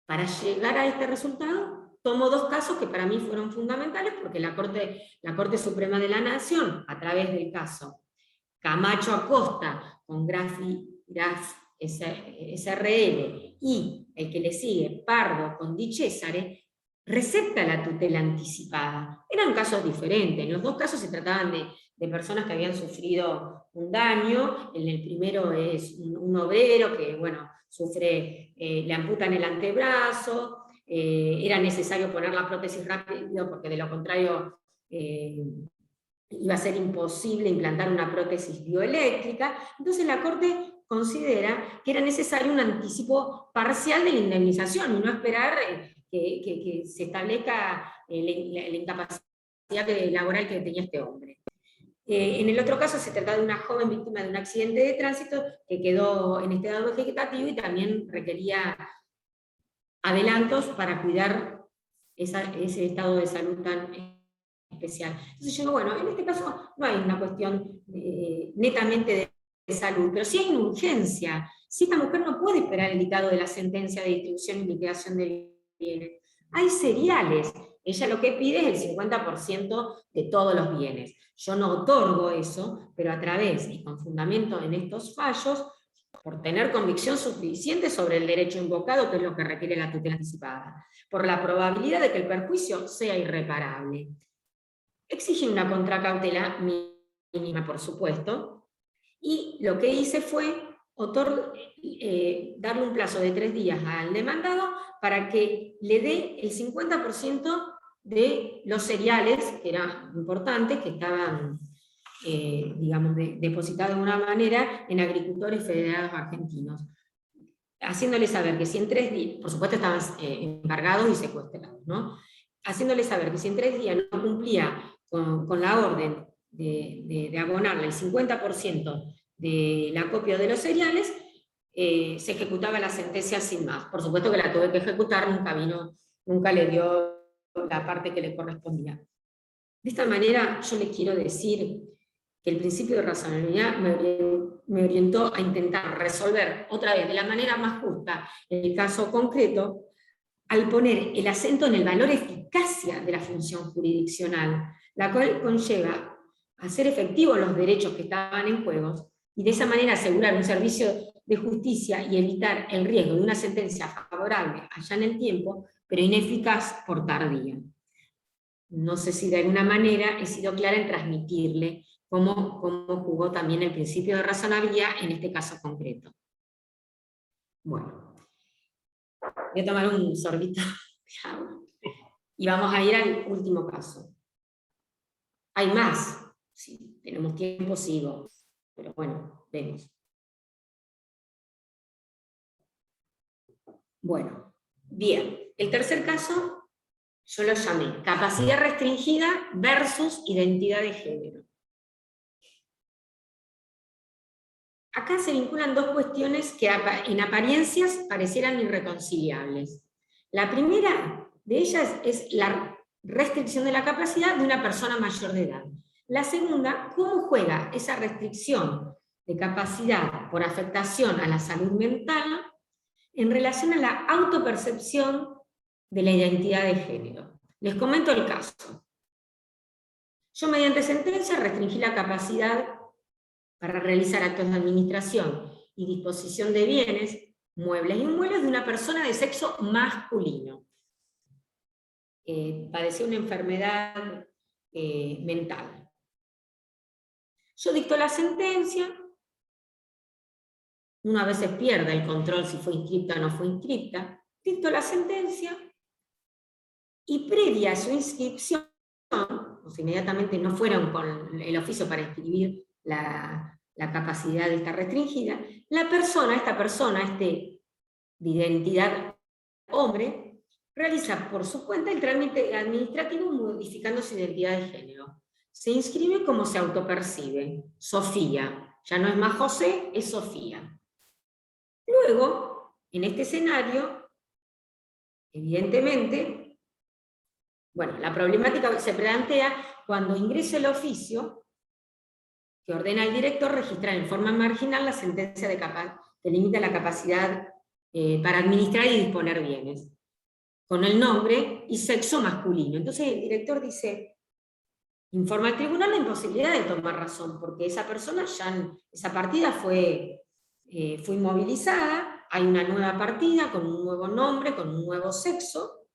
para llegar a este resultado, tomo dos casos que para mí fueron fundamentales, porque la Corte Suprema de la Nación, a través del caso Camacho Acosta, con Grafi SRL, y el que le sigue, Pardo, con Di Cesare, recepta la tutela anticipada. Eran casos diferentes, en los dos casos se trataban de personas que habían sufrido un daño. En el primero es un obrero que, bueno, sufre, le amputan el antebrazo, era necesario poner la prótesis rápido porque de lo contrario iba a ser imposible implantar una prótesis bioeléctrica. Entonces la Corte considera que era necesario un anticipo parcial de la indemnización, y no esperar que se establezca la incapacidad laboral que tenía este hombre. En el otro caso se trata de una joven víctima de un accidente de tránsito que quedó en estado vegetativo y también requería adelantos para cuidar ese estado de salud tan especial. Entonces yo digo, bueno, en este caso no hay una cuestión netamente de salud, pero sí hay una urgencia. Si esta mujer no puede esperar el dictado de la sentencia de distribución y liquidación de bienes, hay seriales. Ella lo que pide es el 50% de todos los bienes. Yo no otorgo eso, pero a través y con fundamento en estos fallos, por tener convicción suficiente sobre el derecho invocado, que es lo que requiere la tutela anticipada, por la probabilidad de que el perjuicio sea irreparable. Exige una contracautela mínima, por supuesto, y lo que hice fue darle un plazo de 3 días al demandado para que le dé el 50% de los cereales, que eran importantes, que estaban, digamos, depositados de una manera en agricultores federados argentinos, haciéndole saber que si en 3 días, por supuesto estaban embargados y secuestrados, ¿no? Haciéndole saber que si en 3 días no cumplía con la orden de abonarle el 50% del acopio de los cereales, se ejecutaba la sentencia sin más. Por supuesto que la tuve que ejecutar, nunca le dio la parte que le correspondía. De esta manera yo les quiero decir que el principio de razonabilidad me orientó a intentar resolver otra vez de la manera más justa el caso concreto, al poner el acento en el valor eficacia de la función jurisdiccional, la cual conlleva hacer efectivos los derechos que estaban en juego, y de esa manera asegurar un servicio de justicia y evitar el riesgo de una sentencia favorable allá en el tiempo, pero ineficaz por tardía. No sé si de alguna manera he sido clara en transmitirle cómo jugó también el principio de razonabilidad en este caso concreto. Bueno, voy a tomar un sorbito de agua y vamos a ir al último caso. Hay más, si tenemos tiempo sigo, pero bueno, vemos. Bueno, bien, el tercer caso yo lo llamé capacidad restringida versus identidad de género. Acá se vinculan dos cuestiones que en apariencias parecieran irreconciliables. La primera de ellas es la restricción de la capacidad de una persona mayor de edad. La segunda, cómo juega esa restricción de capacidad por afectación a la salud mental en relación a la autopercepción de la identidad de género. Les comento el caso. Yo mediante sentencia restringí la capacidad para realizar actos de administración y disposición de bienes, muebles y inmuebles de una persona de sexo masculino. Padecía una enfermedad mental. Yo dicto la sentencia, uno a veces pierde el control si fue inscripta o no fue inscripta, dicto la sentencia, y previa a su inscripción, o sea, inmediatamente no fueron con el oficio para inscribir la capacidad esta restringida, esta persona de identidad hombre, realiza por su cuenta el trámite administrativo modificando su identidad de género. Se inscribe como se autopercibe, Sofía. Ya no es más José, es Sofía. Luego, en este escenario, evidentemente, bueno, la problemática se plantea cuando ingresa el oficio que ordena al director registrar en forma marginal la sentencia que limita la capacidad para administrar y disponer bienes, con el nombre y sexo masculino. Entonces el director dice, informa al tribunal la imposibilidad de tomar razón, porque esa persona esa partida fue inmovilizada, hay una nueva partida con un nuevo nombre, con un nuevo sexo.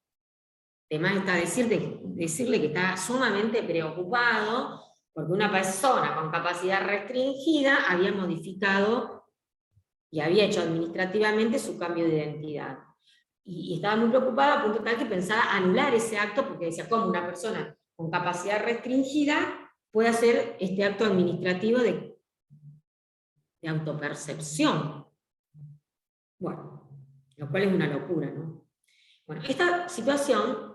Además está decirle que está sumamente preocupado porque una persona con capacidad restringida había modificado y había hecho administrativamente su cambio de identidad. Y estaba muy preocupada a punto tal que pensaba anular ese acto porque decía, ¿cómo una persona con capacidad restringida puede hacer este acto administrativo de autopercepción? Bueno, lo cual es una locura, ¿no? Bueno, esta situación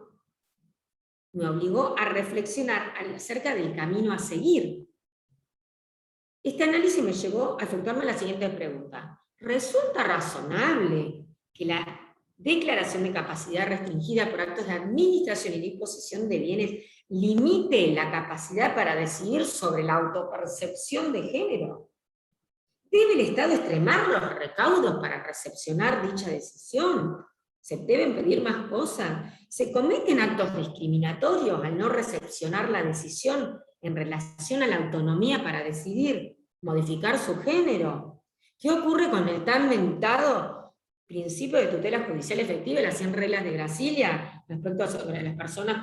me obligó a reflexionar acerca del camino a seguir. Este análisis me llevó a efectuarme la siguiente pregunta. ¿Resulta razonable que la declaración de capacidad restringida por actos de administración y disposición de bienes limite la capacidad para decidir sobre la autopercepción de género? ¿Debe el Estado extremar los recaudos para recepcionar dicha decisión? ¿Se deben pedir más cosas? ¿Se cometen actos discriminatorios al no recepcionar la decisión en relación a la autonomía para decidir modificar su género? ¿Qué ocurre con el tan mentado principio de tutela judicial efectiva y las 100 reglas de Grasilia respecto a sobre las personas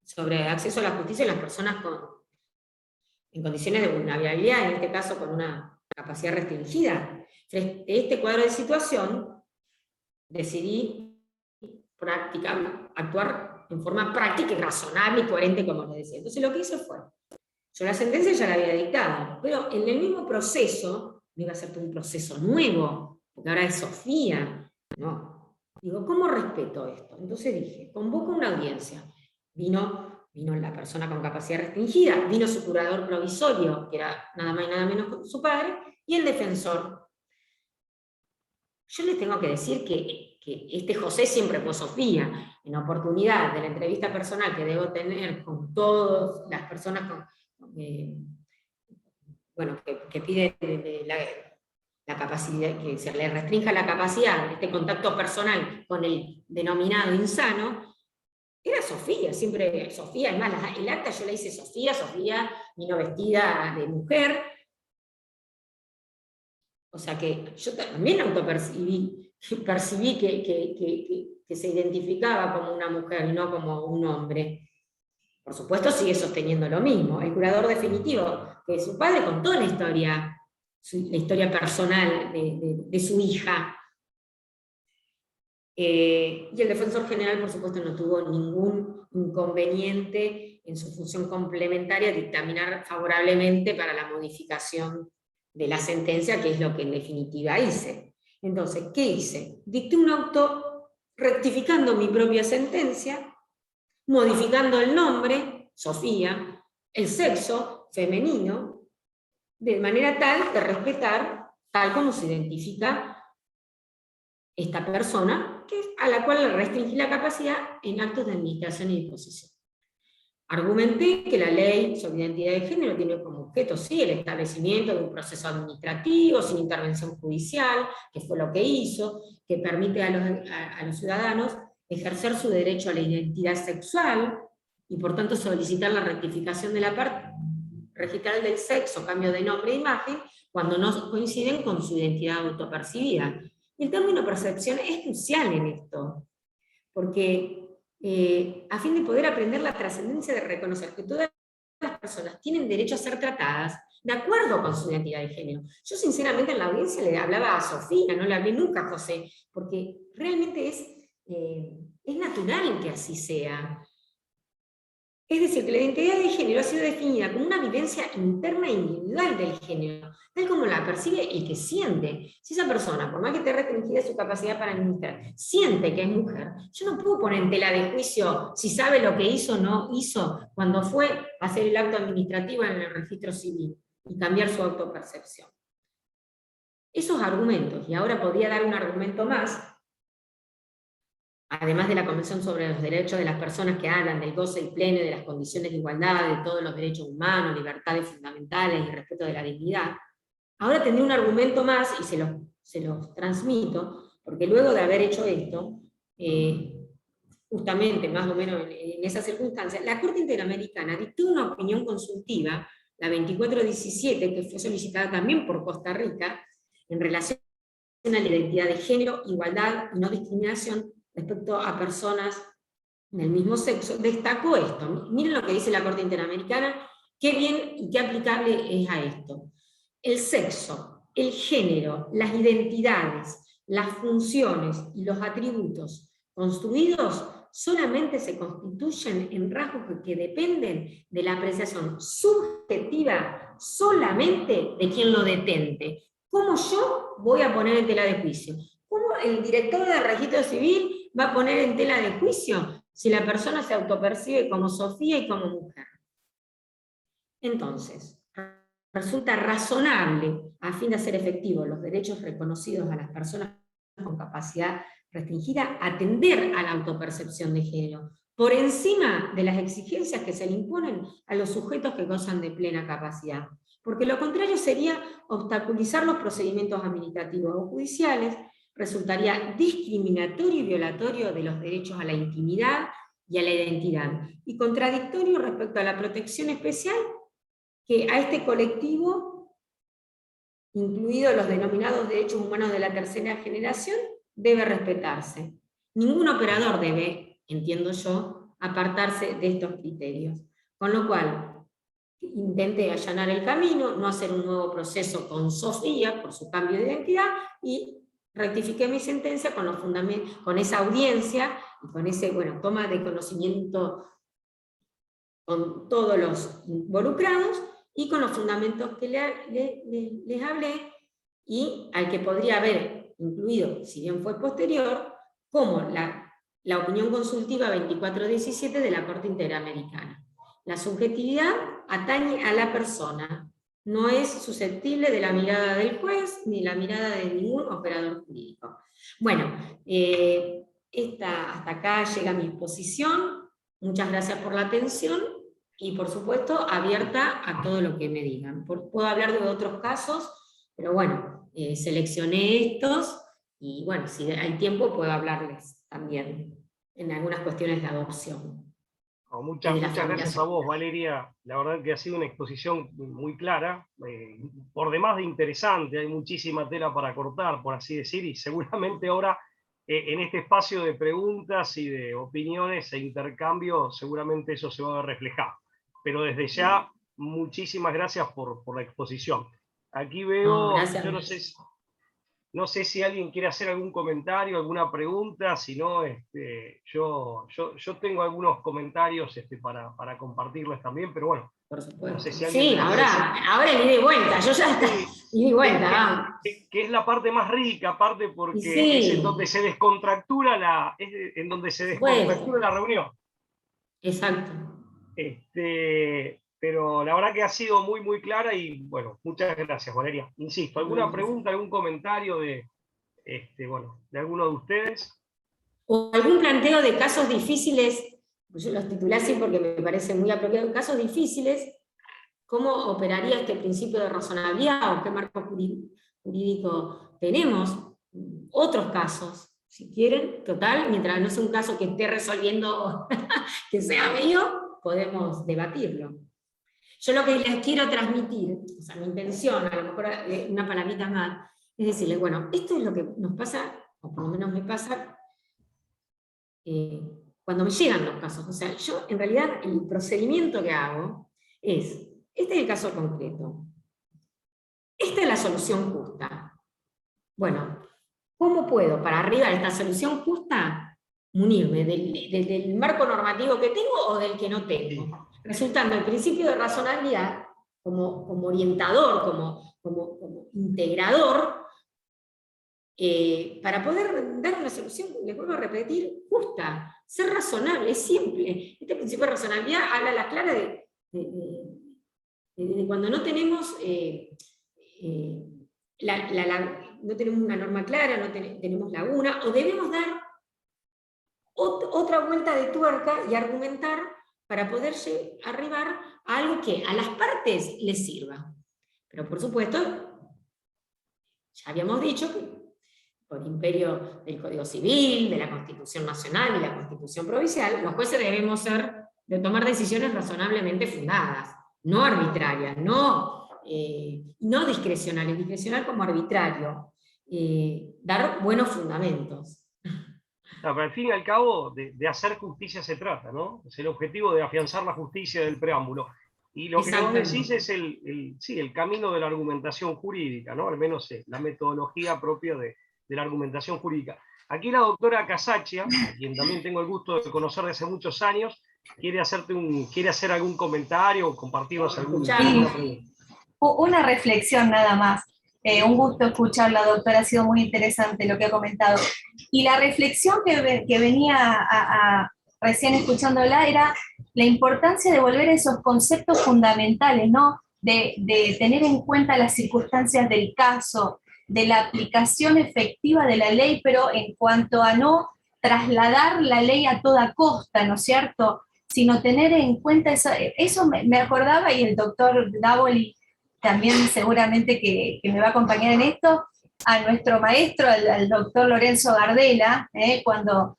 sobre acceso a la justicia y las personas en condiciones de vulnerabilidad, en este caso con una capacidad restringida? Frente a este cuadro de situación, decidí actuar en forma práctica y razonable y coherente, como les decía. Entonces lo que hice fue, yo la sentencia ya la había dictado, pero en el mismo proceso, no iba a ser un proceso nuevo, porque ahora es Sofía, no. Digo, ¿cómo respeto esto? Entonces dije, convoco una audiencia. Vino la persona con capacidad restringida, vino su curador provisorio, que era nada más y nada menos su padre, y el defensor. Yo les tengo que decir que este José siempre fue Sofía. En oportunidad de la entrevista personal que debo tener con todas las personas que piden la capacidad, que se le restrinja la capacidad, este contacto personal con el denominado insano, era Sofía, siempre Sofía. Además, el acta yo la hice Sofía vino vestida de mujer. O sea que yo también percibí que se identificaba como una mujer y no como un hombre. Por supuesto sigue sosteniendo lo mismo. El curador definitivo, que su padre contó la historia personal de su hija. Y el defensor general, por supuesto, no tuvo ningún inconveniente en su función complementaria dictaminar favorablemente para la modificación de la sentencia, que es lo que en definitiva hice. Entonces, ¿qué hice? Dicté un auto rectificando mi propia sentencia, modificando el nombre, Sofía, el sexo, femenino, de manera tal de respetar, tal como se identifica esta persona, a la cual le restringí la capacidad en actos de administración y disposición. Argumenté que la ley sobre identidad de género tiene como objeto, sí, el establecimiento de un proceso administrativo sin intervención judicial, que fue lo que hizo, que permite a los ciudadanos ejercer su derecho a la identidad sexual, y por tanto solicitar la rectificación de la parte registral del sexo, cambio de nombre e imagen, cuando no coinciden con su identidad autopercibida. Y el término percepción es crucial en esto, porque a fin de poder aprender la trascendencia de reconocer que todas las personas tienen derecho a ser tratadas de acuerdo con su identidad de género. Yo sinceramente en la audiencia le hablaba a Sofía, no le hablé nunca a José, porque realmente es natural que así sea. Es decir, que la identidad de género ha sido definida como una vivencia interna e individual del género, tal como la percibe el que siente. Si esa persona, por más que esté restringida su capacidad para administrar, siente que es mujer, yo no puedo poner en tela de juicio si sabe lo que hizo o no hizo cuando fue a hacer el acto administrativo en el registro civil y cambiar su autopercepción. Esos argumentos, y ahora podría dar un argumento más, además de la Convención sobre los Derechos de las Personas, que hablan del goce y pleno de las condiciones de igualdad, de todos los derechos humanos, libertades fundamentales y respeto de la dignidad, ahora tendré un argumento más, y se los transmito, porque luego de haber hecho esto, justamente más o menos en esas circunstancias, la Corte Interamericana dictó una opinión consultiva, la 2417, que fue solicitada también por Costa Rica, en relación a la identidad de género, igualdad y no discriminación respecto a personas del mismo sexo, destacó esto. Miren lo que dice la Corte Interamericana, qué bien y qué aplicable es a esto. El sexo, el género, las identidades, las funciones y los atributos construidos solamente se constituyen en rasgos que dependen de la apreciación subjetiva solamente de quien lo detente. ¿Cómo yo voy a poner en tela de juicio? ¿Cómo el director del registro civil va a poner en tela de juicio si la persona se autopercibe como Sofía y como mujer? Entonces, resulta razonable, a fin de hacer efectivos los derechos reconocidos a las personas con capacidad restringida, atender a la autopercepción de género, por encima de las exigencias que se le imponen a los sujetos que gozan de plena capacidad. Porque lo contrario sería obstaculizar los procedimientos administrativos o judiciales, resultaría discriminatorio y violatorio de los derechos a la intimidad y a la identidad, y contradictorio respecto a la protección especial que a este colectivo, incluidos los denominados derechos humanos de la tercera generación, debe respetarse. Ningún operador debe, entiendo yo, apartarse de estos criterios. Con lo cual, intenté allanar el camino, no hacer un nuevo proceso con Sofía por su cambio de identidad, y rectifiqué mi sentencia con, con esa audiencia y con ese, toma de conocimiento con todos los involucrados y con los fundamentos que les hablé, y al que podría haber incluido, si bien fue posterior, como la opinión consultiva 2417 de la Corte Interamericana. La subjetividad atañe a la persona, no es susceptible de la mirada del juez ni la mirada de ningún operador jurídico. Bueno, hasta acá llega mi exposición. Muchas gracias por la atención y, por supuesto, abierta a todo lo que me digan. Puedo hablar de otros casos, pero seleccioné estos y, si hay tiempo puedo hablarles también en algunas cuestiones de adopción. Muchas gracias a vos, Valeria. La verdad que ha sido una exposición muy clara, por demás de interesante. Hay muchísima tela para cortar, por así decir, y seguramente ahora en este espacio de preguntas y de opiniones e intercambio, seguramente eso se va a ver reflejado. Pero desde ya, muchísimas gracias por la exposición. Aquí veo, yo no sé si alguien quiere hacer algún comentario, alguna pregunta. Si no, yo tengo algunos comentarios para compartirles también, pero bueno. Por supuesto. No sé si alguien ahora el ida y vuelta, yo ya ida y vuelta. Que es la parte más rica, aparte porque es en donde se descontractura la reunión. Exacto. Pero la verdad que ha sido muy, muy clara y muchas gracias, Valeria. Insisto, ¿alguna pregunta, algún comentario de bueno, de alguno de ustedes. O algún planteo de casos difíciles, yo los titulé así porque me parece muy apropiado, casos difíciles, ¿cómo operaría este principio de razonabilidad o qué marco jurídico tenemos? Otros casos, si quieren, total, mientras no sea un caso que esté resolviendo que sea mío, podemos debatirlo. Yo lo que les quiero transmitir, o sea, mi intención, a lo mejor una palabrita más, es decirles, bueno, esto es lo que nos pasa, o por lo menos me pasa, cuando me llegan los casos. O sea, yo en realidad el procedimiento que hago es, este es el caso concreto, esta es la solución justa. Bueno, ¿cómo puedo, para arriba de esta solución justa, munirme del marco normativo que tengo o del que no tengo? Resultando el principio de razonabilidad como orientador, como integrador, para poder dar una solución, les vuelvo a repetir, justa, ser razonable, es simple. Este principio de razonabilidad habla a la clara de cuando no tenemos no tenemos una norma clara, no tenemos laguna, o debemos dar otra vuelta de tuerca y argumentar para poder arribar a algo que a las partes les sirva. Pero por supuesto, ya habíamos dicho que por imperio del Código Civil, de la Constitución Nacional y la Constitución Provincial, los jueces debemos de tomar decisiones razonablemente fundadas, no arbitrarias, no discrecionales, discrecional como arbitrario, dar buenos fundamentos. No, pero al fin y al cabo, de hacer justicia se trata, ¿no? Es el objetivo de afianzar la justicia del preámbulo. Y lo que vos decís es el camino de la argumentación jurídica, ¿no? Al menos la metodología propia de la argumentación jurídica. Aquí la doctora Casaccia, a quien también tengo el gusto de conocer desde hace muchos años, quiere hacer algún comentario o compartirnos alguna pregunta. Una reflexión nada más. Un gusto escucharla, doctora, ha sido muy interesante lo que ha comentado. Y la reflexión que venía recién escuchándola era la importancia de volver a esos conceptos fundamentales, ¿no? De tener en cuenta las circunstancias del caso, de la aplicación efectiva de la ley, pero en cuanto a no trasladar la ley a toda costa, ¿no es cierto? Sino tener en cuenta eso me acordaba, y el doctor Davoli también seguramente que me va a acompañar en esto, a nuestro maestro, al doctor Lorenzo Gardela, cuando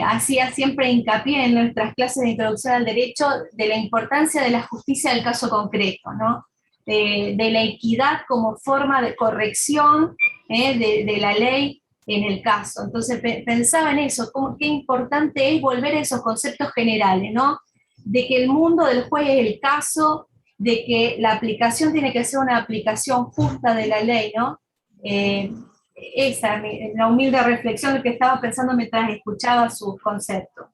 hacía siempre hincapié en nuestras clases de introducción al derecho de la importancia de la justicia del caso concreto, ¿no? De la equidad como forma de corrección de la ley en el caso. Entonces pensaba en eso, qué importante es volver a esos conceptos generales, ¿no? De que el mundo del juez es el caso, de que la aplicación tiene que ser una aplicación justa de la ley, ¿no? Esa, la humilde reflexión que estaba pensando mientras escuchaba sus conceptos.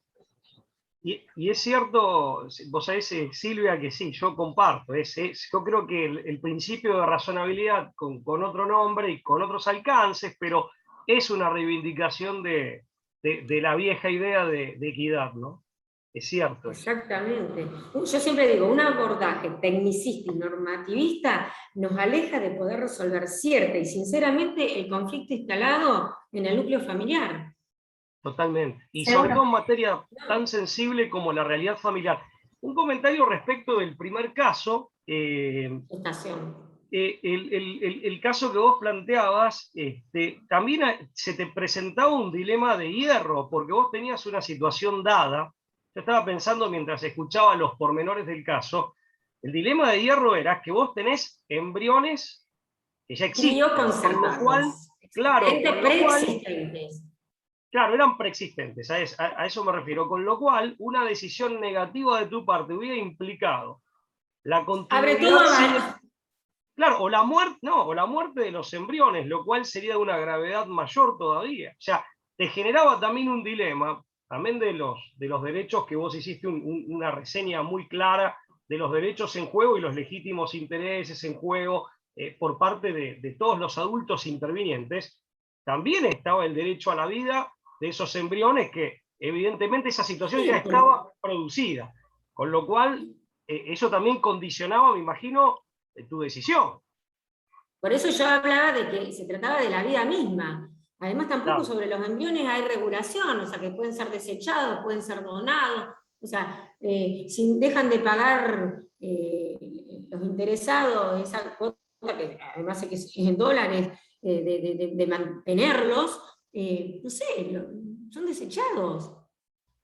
Y es cierto, vos sabés, Silvia, que sí, yo comparto. Yo creo que el principio de razonabilidad con otro nombre y con otros alcances, pero es una reivindicación de la vieja idea de equidad, ¿no? Es cierto. Exactamente. Yo siempre digo, un abordaje tecnicista y normativista nos aleja de poder resolver cierta y sinceramente el conflicto instalado en el núcleo familiar. Totalmente. Y sobre todo en materia tan sensible como la realidad familiar. Un comentario respecto del primer caso. El caso que vos planteabas, también se te presentaba un dilema de hierro, porque vos tenías una situación dada. Yo estaba pensando mientras escuchaba los pormenores del caso, el dilema de hierro era que vos tenés embriones que ya existen, con lo cual, claro, eran preexistentes, a eso me refiero, con lo cual una decisión negativa de tu parte hubiera implicado la continuidad, claro, o la muerte de los embriones, lo cual sería de una gravedad mayor todavía. O sea, te generaba también un dilema, también de los derechos que vos hiciste una reseña muy clara de los derechos en juego y los legítimos intereses en juego por parte de todos los adultos intervinientes. También estaba el derecho a la vida de esos embriones que evidentemente esa situación ya estaba producida, con lo cual eso también condicionaba, me imagino, tu decisión. Por eso yo hablaba de que se trataba de la vida misma, Además, tampoco sobre los embriones hay regulación, o sea, que pueden ser desechados, pueden ser donados, o sea, si dejan de pagar los interesados esa cuota, que además es que es en dólares, de mantenerlos, no sé, son desechados.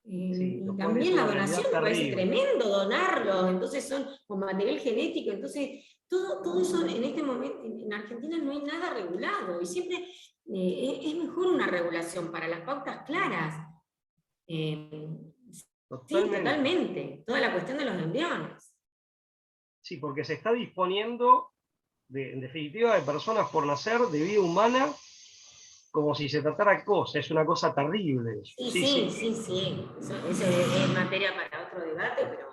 Sí, Y lo cual es también la una donación realidad me parece terrible. tremendo donarlos, entonces son con material genético, entonces todo eso en este momento en Argentina no hay nada regulado, y siempre es mejor una regulación para las pautas claras. Sí, Totalmente. totalmente, toda la cuestión de los embriones. Sí, porque se está disponiendo, en definitiva, de personas por nacer, de vida humana, como si se tratara de cosas. Es una cosa terrible eso. Sí, Sí, sí, sí. sí, sí. Eso es materia para otro debate, pero.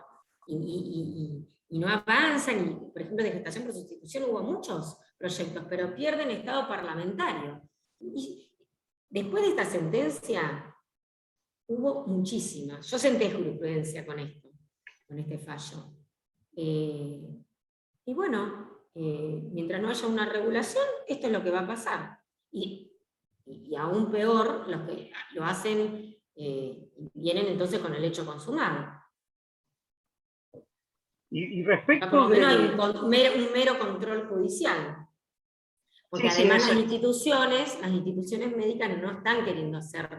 Y no avanzan, y por ejemplo de gestación por sustitución hubo muchos proyectos, pero pierden estado parlamentario. Y después de esta sentencia hubo muchísimas. Yo senté jurisprudencia con esto, con este fallo. Y bueno, mientras no haya una regulación, esto es lo que va a pasar. Y aún peor, los que lo hacen vienen entonces con el hecho consumado. Y Acá por respecto lo menos hay del... un mero control judicial. Porque Sí, sí, además las instituciones médicas no están queriendo hacer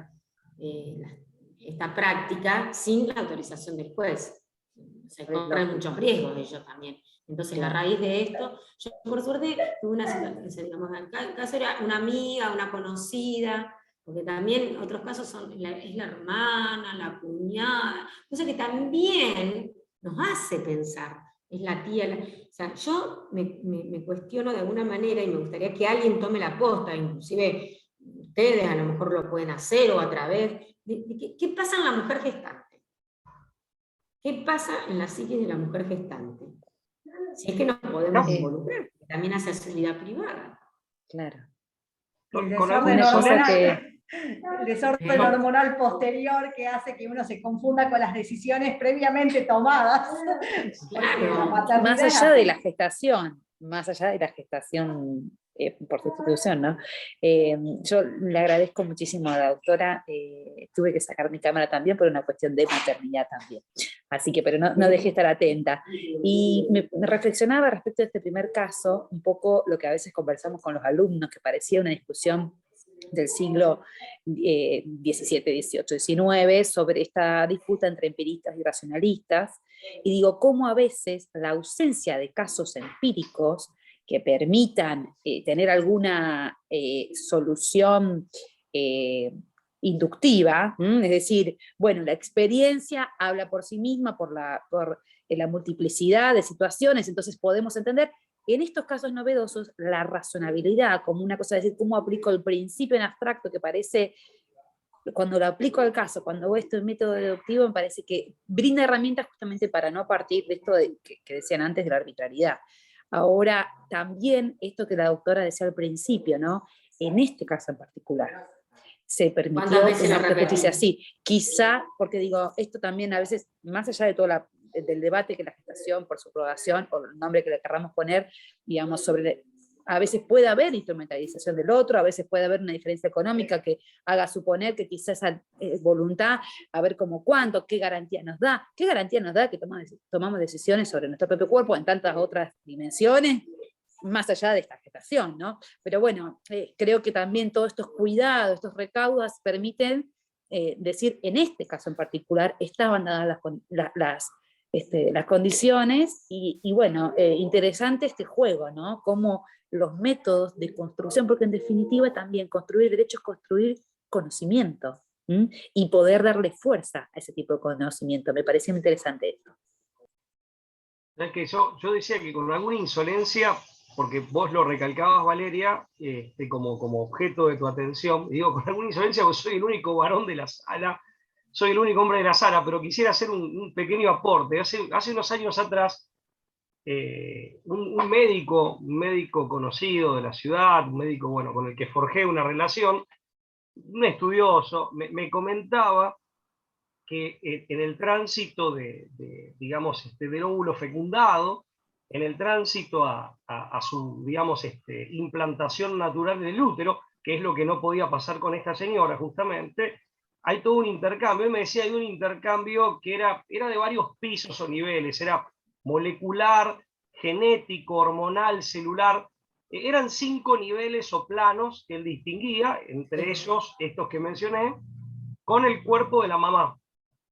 esta práctica sin la autorización del juez. Se corren muchos riesgos de ello también. Entonces, a raíz de esto, yo por suerte tuve una situación, digamos, el caso era una amiga, una conocida, porque también otros casos es la hermana, la cuñada, cosa que también nos hace pensar, es la tía, o sea, yo me cuestiono de alguna manera y me gustaría que alguien tome la posta, inclusive ustedes a lo mejor lo pueden hacer o a través, ¿qué pasa en la mujer gestante? ¿Qué pasa en la psiquis de la mujer gestante? Si es que nos podemos involucrar, porque también hace su vida privada. Claro. Con alguna insolencia. El desorden hormonal posterior que hace que uno se confunda con las decisiones previamente tomadas. Claro. Más allá de la gestación, por sustitución, ¿no? Yo le agradezco muchísimo a la doctora, tuve que sacar mi cámara también por una cuestión de maternidad también, así que, pero no dejé de estar atenta. Y me reflexionaba respecto a este primer caso, un poco lo que a veces conversamos con los alumnos, que parecía una discusión del siglo XVII, XVIII, XIX, sobre esta disputa entre empiristas y racionalistas, y digo, cómo a veces la ausencia de casos empíricos que permitan tener alguna solución inductiva, es decir, bueno, la experiencia habla por sí misma, por la multiplicidad de situaciones, entonces podemos entender. En estos casos novedosos, la razonabilidad, como una cosa de decir, ¿cómo aplico el principio en abstracto que parece, cuando lo aplico al caso, cuando hago esto en método deductivo, me parece que brinda herramientas justamente para no partir de esto que decían antes de la arbitrariedad? Ahora, también esto que la doctora decía al principio, ¿no? En este caso en particular, se permitió un acto de justicia así. Quizá, porque digo, esto también a veces, más allá de todo del debate que la gestación por subrogación, o el nombre que le querramos poner, digamos, a veces puede haber instrumentalización del otro, a veces puede haber una diferencia económica que haga suponer que quizás esa voluntad, a ver cómo cuánto, qué garantía nos da que tomamos decisiones sobre nuestro propio cuerpo en tantas otras dimensiones, más allá de esta gestación, ¿no? Pero bueno, creo que también todos estos cuidados, estos recaudos permiten decir, en este caso en particular, estaban dadas las condiciones, y bueno, interesante este juego, ¿no? Como los métodos de construcción, porque en definitiva también construir derecho es construir conocimiento, y poder darle fuerza a ese tipo de conocimiento. Me pareció interesante esto. Es que yo decía que con alguna insolencia, porque vos lo recalcabas, Valeria, como objeto de tu atención, y digo con alguna insolencia porque soy el único varón de la sala, soy el único hombre de la sala, pero quisiera hacer un pequeño aporte. Hace unos años atrás, un médico conocido de la ciudad, un médico, bueno, con el que forjé una relación, un estudioso, me comentaba que en el tránsito digamos, del óvulo fecundado, en el tránsito a su, digamos, implantación natural del útero, que es lo que no podía pasar con esta señora justamente, hay todo un intercambio. Él me decía, hay un intercambio que era de varios pisos o niveles, era molecular, genético, hormonal, celular. Eran 5 niveles o planos que él distinguía, entre ellos estos que mencioné, con el cuerpo de la mamá.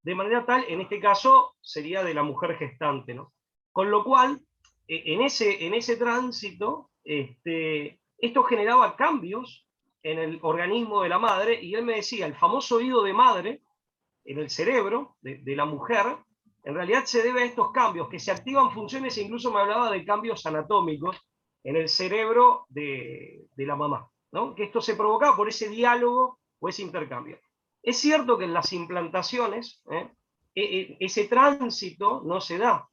De manera tal, en este caso, sería de la mujer gestante, ¿no? Con lo cual, en ese tránsito, esto generaba cambios en el organismo de la madre, y él me decía, el famoso oído de madre, en el cerebro de la mujer, en realidad se debe a estos cambios, que se activan funciones, e incluso me hablaba de cambios anatómicos en el cerebro de la mamá, ¿no? Que esto se provocaba por ese diálogo o ese intercambio. Es cierto que en las implantaciones ese tránsito no se da,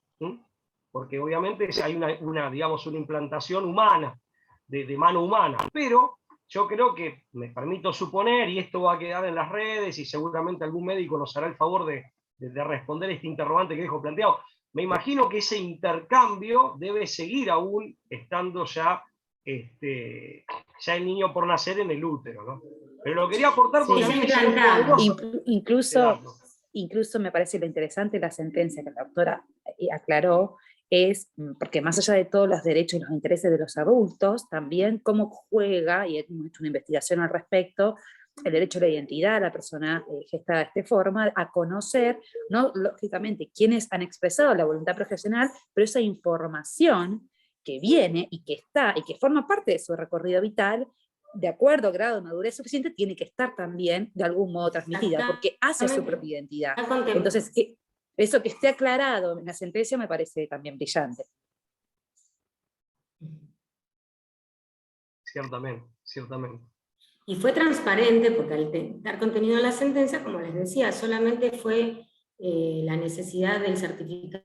porque obviamente hay digamos, una implantación humana, de mano humana, pero yo creo que, me permito suponer, y esto va a quedar en las redes, y seguramente algún médico nos hará el favor de responder este interrogante que dejo planteado, me imagino que ese intercambio debe seguir aún estando ya el niño por nacer en el útero, ¿no? Pero lo quería aportar porque Sí, a mí me llamó Incluso me parece lo interesante la sentencia que la doctora aclaró, es, porque más allá de todos los derechos y los intereses de los adultos, también cómo juega, y hemos hecho una investigación al respecto, el derecho a la identidad, la persona gestada de esta forma, a conocer, no lógicamente, quienes han expresado la voluntad profesional, pero esa información que viene y que está, y que forma parte de su recorrido vital, de acuerdo al grado de madurez suficiente, tiene que estar también de algún modo transmitida, porque hace su propia identidad. Entonces, eso que esté aclarado en la sentencia me parece también brillante. Ciertamente, ciertamente. Y fue transparente, porque al dar contenido en la sentencia, como les decía, solamente fue la necesidad del certificado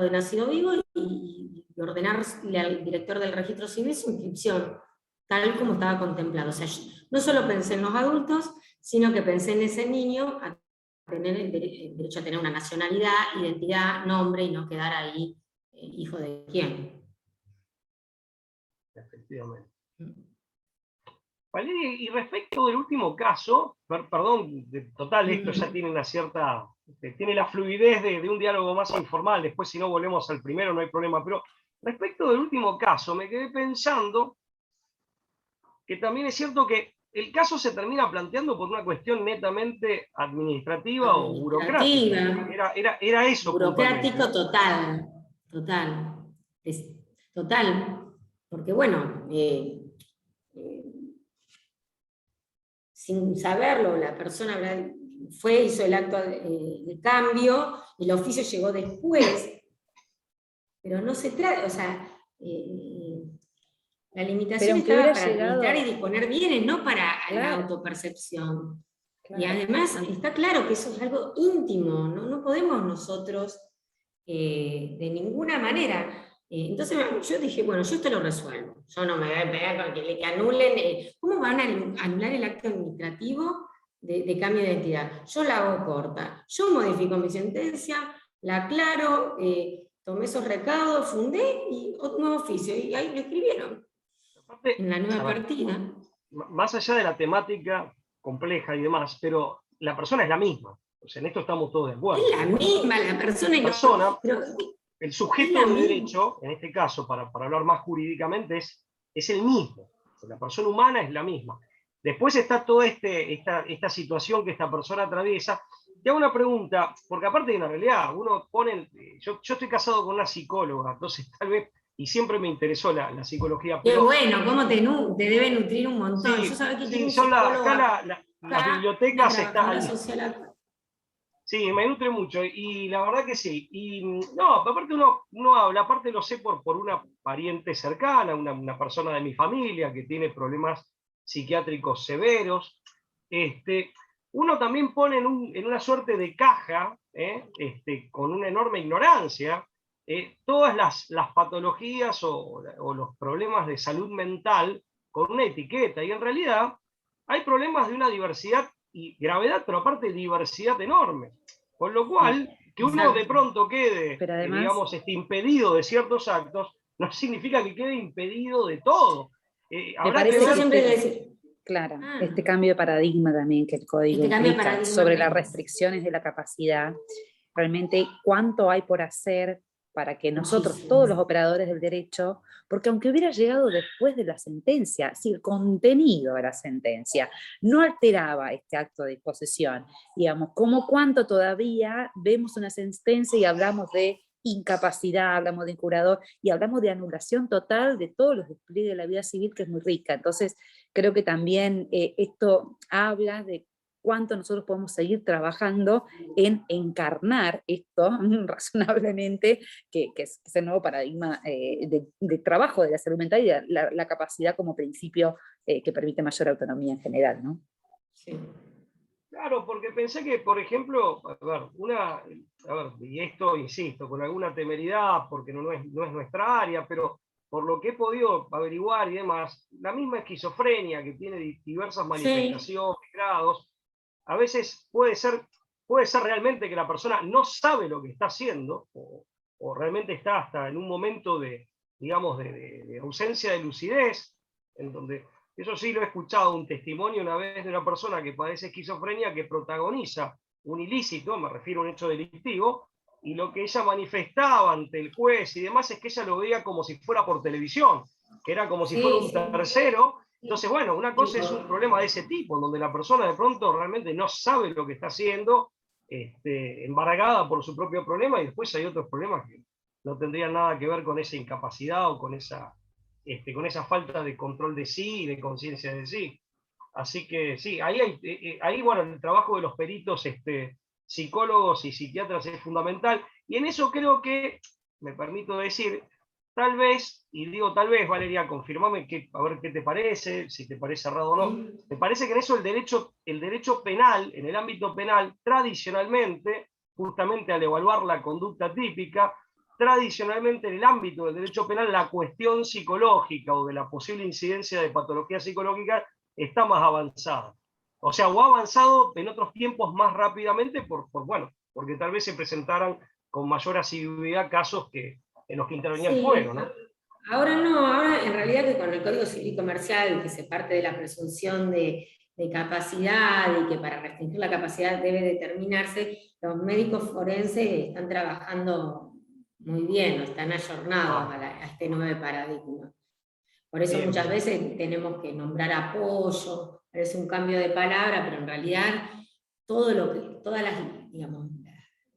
de nacido vivo y ordenarle al director del registro civil su inscripción, tal como estaba contemplado. O sea, no solo pensé en los adultos, sino que pensé en ese niño a tener el derecho a tener una nacionalidad, identidad, nombre, y no quedar ahí hijo de quién. Efectivamente. Valeria, y respecto del último caso, perdón, total, esto ya tiene una cierta, tiene la fluidez de un diálogo más informal, después si no volvemos al primero no hay problema, pero respecto del último caso, me quedé pensando que también es cierto que el caso se termina planteando por una cuestión netamente administrativa o burocrática. Era eso. Burocrático total, total, porque bueno, sin saberlo, la persona hizo el acto de cambio, el oficio llegó después, pero no se trata, o sea, la limitación estaba para administrar y disponer bienes, no para la autopercepción. Claro. Y además está claro que eso es algo íntimo, no podemos nosotros de ninguna manera. Entonces yo dije, bueno, yo esto lo resuelvo. Yo no me voy a pegar con que anulen. ¿Cómo van a anular el acto administrativo de cambio de identidad? Yo la hago corta. Yo modifico mi sentencia, la aclaro, tomé esos recados, fundé y un nuevo oficio. Y ahí lo escribieron. En la nueva partida. Más allá de la temática compleja y demás, pero la persona es la misma. O sea, en esto estamos todos de acuerdo. Es la misma, la persona. El sujeto de derecho, en este caso, para hablar más jurídicamente, es el mismo. La persona humana es la misma. Después está toda esta situación que esta persona atraviesa. Te hago una pregunta, porque aparte de una realidad, uno pone... Yo estoy casado con una psicóloga, entonces tal vez... Y siempre me interesó la psicología. Pero, qué bueno, cómo te debe nutrir un montón. Sí, yo sabía que sí, son acá las bibliotecas están... Sí, me nutre mucho, y la verdad que sí. Y no, aparte uno habla, aparte lo sé por una pariente cercana, una persona de mi familia que tiene problemas psiquiátricos severos. Uno también pone en una suerte de caja, con una enorme ignorancia, todas las patologías o los problemas de salud mental con una etiqueta, y en realidad hay problemas de una diversidad y gravedad, pero aparte diversidad enorme. Con lo cual, que uno de pronto quede, además, digamos, impedido de ciertos actos, no significa que quede impedido de todo. Habrá que siempre decir, Claro, este cambio de paradigma también que el código implica sobre las restricciones de la capacidad, realmente cuánto hay por hacer para que nosotros, todos los operadores del derecho, porque aunque hubiera llegado después de la sentencia, si el contenido de la sentencia no alteraba este acto de disposición, digamos, como cuánto todavía vemos una sentencia y hablamos de incapacidad, hablamos de incurador y hablamos de anulación total de todos los despliegues de la vida civil, que es muy rica. Entonces, creo que también esto habla de cuánto nosotros podemos seguir trabajando en encarnar esto razonablemente, que es el nuevo paradigma de trabajo de la salud mental y la capacidad como principio que permite mayor autonomía en general, ¿no? Sí. Claro, porque pensé que, por ejemplo, y esto, insisto, con alguna temeridad, porque no es nuestra área, pero por lo que he podido averiguar y demás, la misma esquizofrenia que tiene diversas manifestaciones, grados, a veces puede ser realmente que la persona no sabe lo que está haciendo, o realmente está hasta en un momento de, digamos, de ausencia de lucidez, en donde, eso sí lo he escuchado, un testimonio una vez de una persona que padece esquizofrenia que protagoniza un ilícito, me refiero a un hecho delictivo, y lo que ella manifestaba ante el juez y demás es que ella lo veía como si fuera por televisión, que era como si fuera un tercero. Entonces, bueno, una cosa es un problema de ese tipo, donde la persona de pronto realmente no sabe lo que está haciendo, embargada por su propio problema, y después hay otros problemas que no tendrían nada que ver con esa incapacidad o con esa falta de control de sí y de conciencia de sí. Así que sí, ahí bueno, el trabajo de los peritos psicólogos y psiquiatras es fundamental, y en eso creo que, me permito decir, tal vez, y digo tal vez, Valeria, confirmame a ver qué te parece, si te parece errado o no, me parece que en eso el derecho penal, en el ámbito penal, tradicionalmente, justamente al evaluar la conducta típica, tradicionalmente en el ámbito del derecho penal la cuestión psicológica o de la posible incidencia de patología psicológica está más avanzada. O sea, o ha avanzado en otros tiempos más rápidamente porque tal vez se presentaran con mayor asiduidad casos en los que intervenía el fuero, ¿no? Ahora en realidad que con el Código Civil Comercial, que se parte de la presunción de capacidad y que para restringir la capacidad debe determinarse, los médicos forenses están trabajando muy bien, están ayornados a este nuevo paradigma. Por eso muchas veces tenemos que nombrar apoyo, parece un cambio de palabra, pero en realidad todas las, digamos,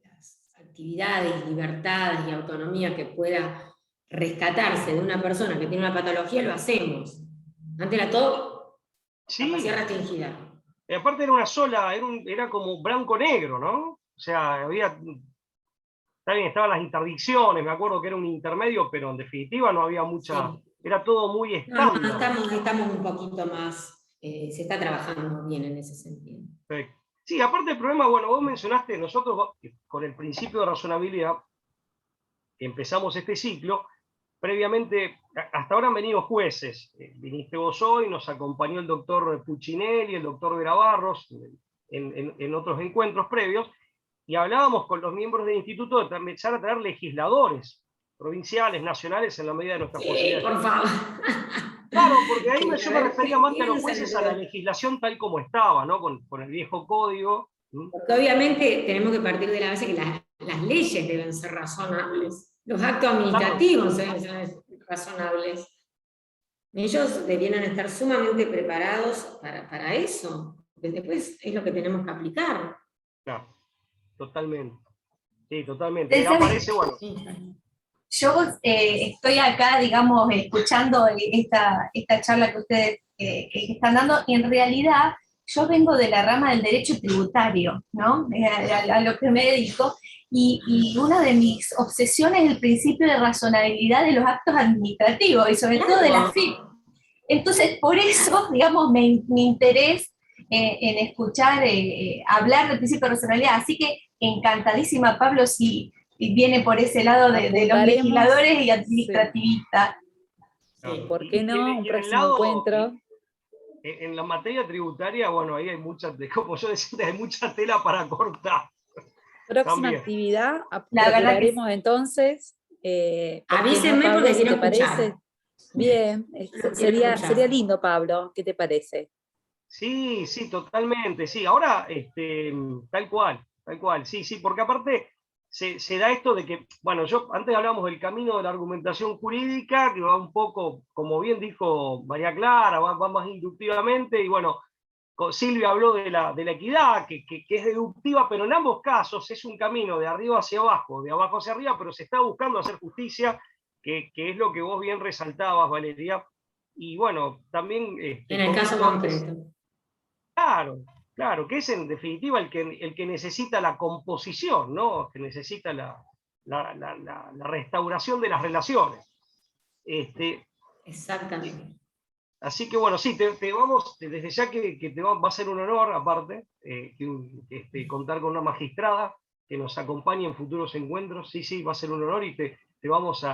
las actividades, libertades y autonomía que pueda rescatarse de una persona que tiene una patología, lo hacemos. Antes era todo capacidad restringida. Y aparte era una sola, era como blanco-negro, ¿no? O sea, está bien, estaban las interdicciones, me acuerdo que era un intermedio, pero en definitiva no había mucha... Sí. Era todo muy estándar. No, estamos un poquito más, se está trabajando bien en ese sentido. Perfecto. Sí, aparte el problema, bueno, vos mencionaste, nosotros con el principio de razonabilidad, empezamos este ciclo, previamente, hasta ahora han venido jueces, viniste vos hoy, nos acompañó el doctor Puccinelli, el doctor Vera Barros, en otros encuentros previos, y hablábamos con los miembros del instituto de empezar a traer legisladores provinciales, nacionales, en la medida de nuestras posibilidades. Por favor. Claro, porque ahí yo me refería más que a los jueces a la legislación tal como estaba, ¿no? Con el viejo código. Porque obviamente tenemos que partir de la base que las leyes deben ser razonables, los actos administrativos deben ser razonables. Ellos debieran estar sumamente preparados para eso, porque después es lo que tenemos que aplicar. Claro, totalmente. Sí, totalmente. Y aparece, bueno. Yo estoy acá, digamos, escuchando esta charla que ustedes están dando, y en realidad yo vengo de la rama del derecho tributario, ¿no? A lo que me dedico, y una de mis obsesiones es el principio de razonabilidad de los actos administrativos, y sobre todo de la FIP. Entonces, por eso, digamos, mi interés en escuchar hablar del principio de razonabilidad, así que encantadísima, Pablo, si viene por ese lado de los legisladores y administrativistas. Sí, ¿por qué no? Un próximo encuentro. En la materia tributaria, bueno, ahí hay como yo decía, hay mucha tela para cortar. Próxima también. Actividad, hablaremos entonces. Avísenme porque si no parece. Bien, sería lindo, Pablo, ¿qué te parece? Sí, sí, totalmente, sí. Ahora, tal cual, sí, sí, porque aparte se da esto de que, bueno, yo antes hablábamos del camino de la argumentación jurídica, que va un poco, como bien dijo María Clara, va más inductivamente, y bueno, Silvia habló de la equidad, que es deductiva, pero en ambos casos es un camino de arriba hacia abajo, de abajo hacia arriba, pero se está buscando hacer justicia, que es lo que vos bien resaltabas, Valeria. Y bueno, también... En el caso concreto. Claro, claro, que es en definitiva el que necesita la composición, ¿no? Que necesita la restauración de las relaciones. Exactamente. Así que bueno, sí, te vamos, desde ya que va a ser un honor, aparte, contar con una magistrada que nos acompañe en futuros encuentros. Sí, sí, va a ser un honor y te vamos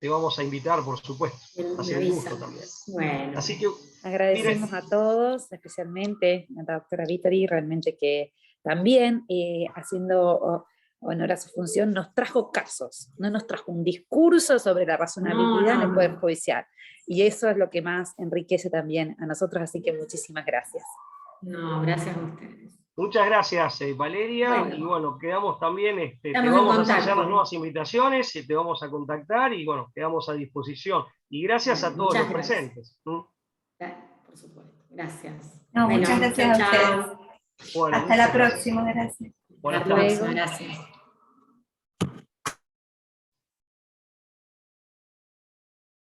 te vamos a invitar, por supuesto. Va a ser un gusto también. Bueno. Así que agradecemos a todos, especialmente a la doctora Vittori, realmente que también haciendo honor a su función, nos trajo casos, no nos trajo un discurso sobre la razonabilidad en el Poder Judicial. Y eso es lo que más enriquece también a nosotros, así que muchísimas gracias. No, gracias a ustedes. Muchas gracias, Valeria, bueno, y bueno, quedamos también, te estamos vamos a hacer las nuevas invitaciones, te vamos a contactar y bueno, quedamos a disposición. Y gracias a todos los presentes. Por supuesto, gracias. No, bueno, muchas gracias a ustedes. Bueno, hasta la próxima, gracias. Buenas Hasta la tardes. próxima, gracias.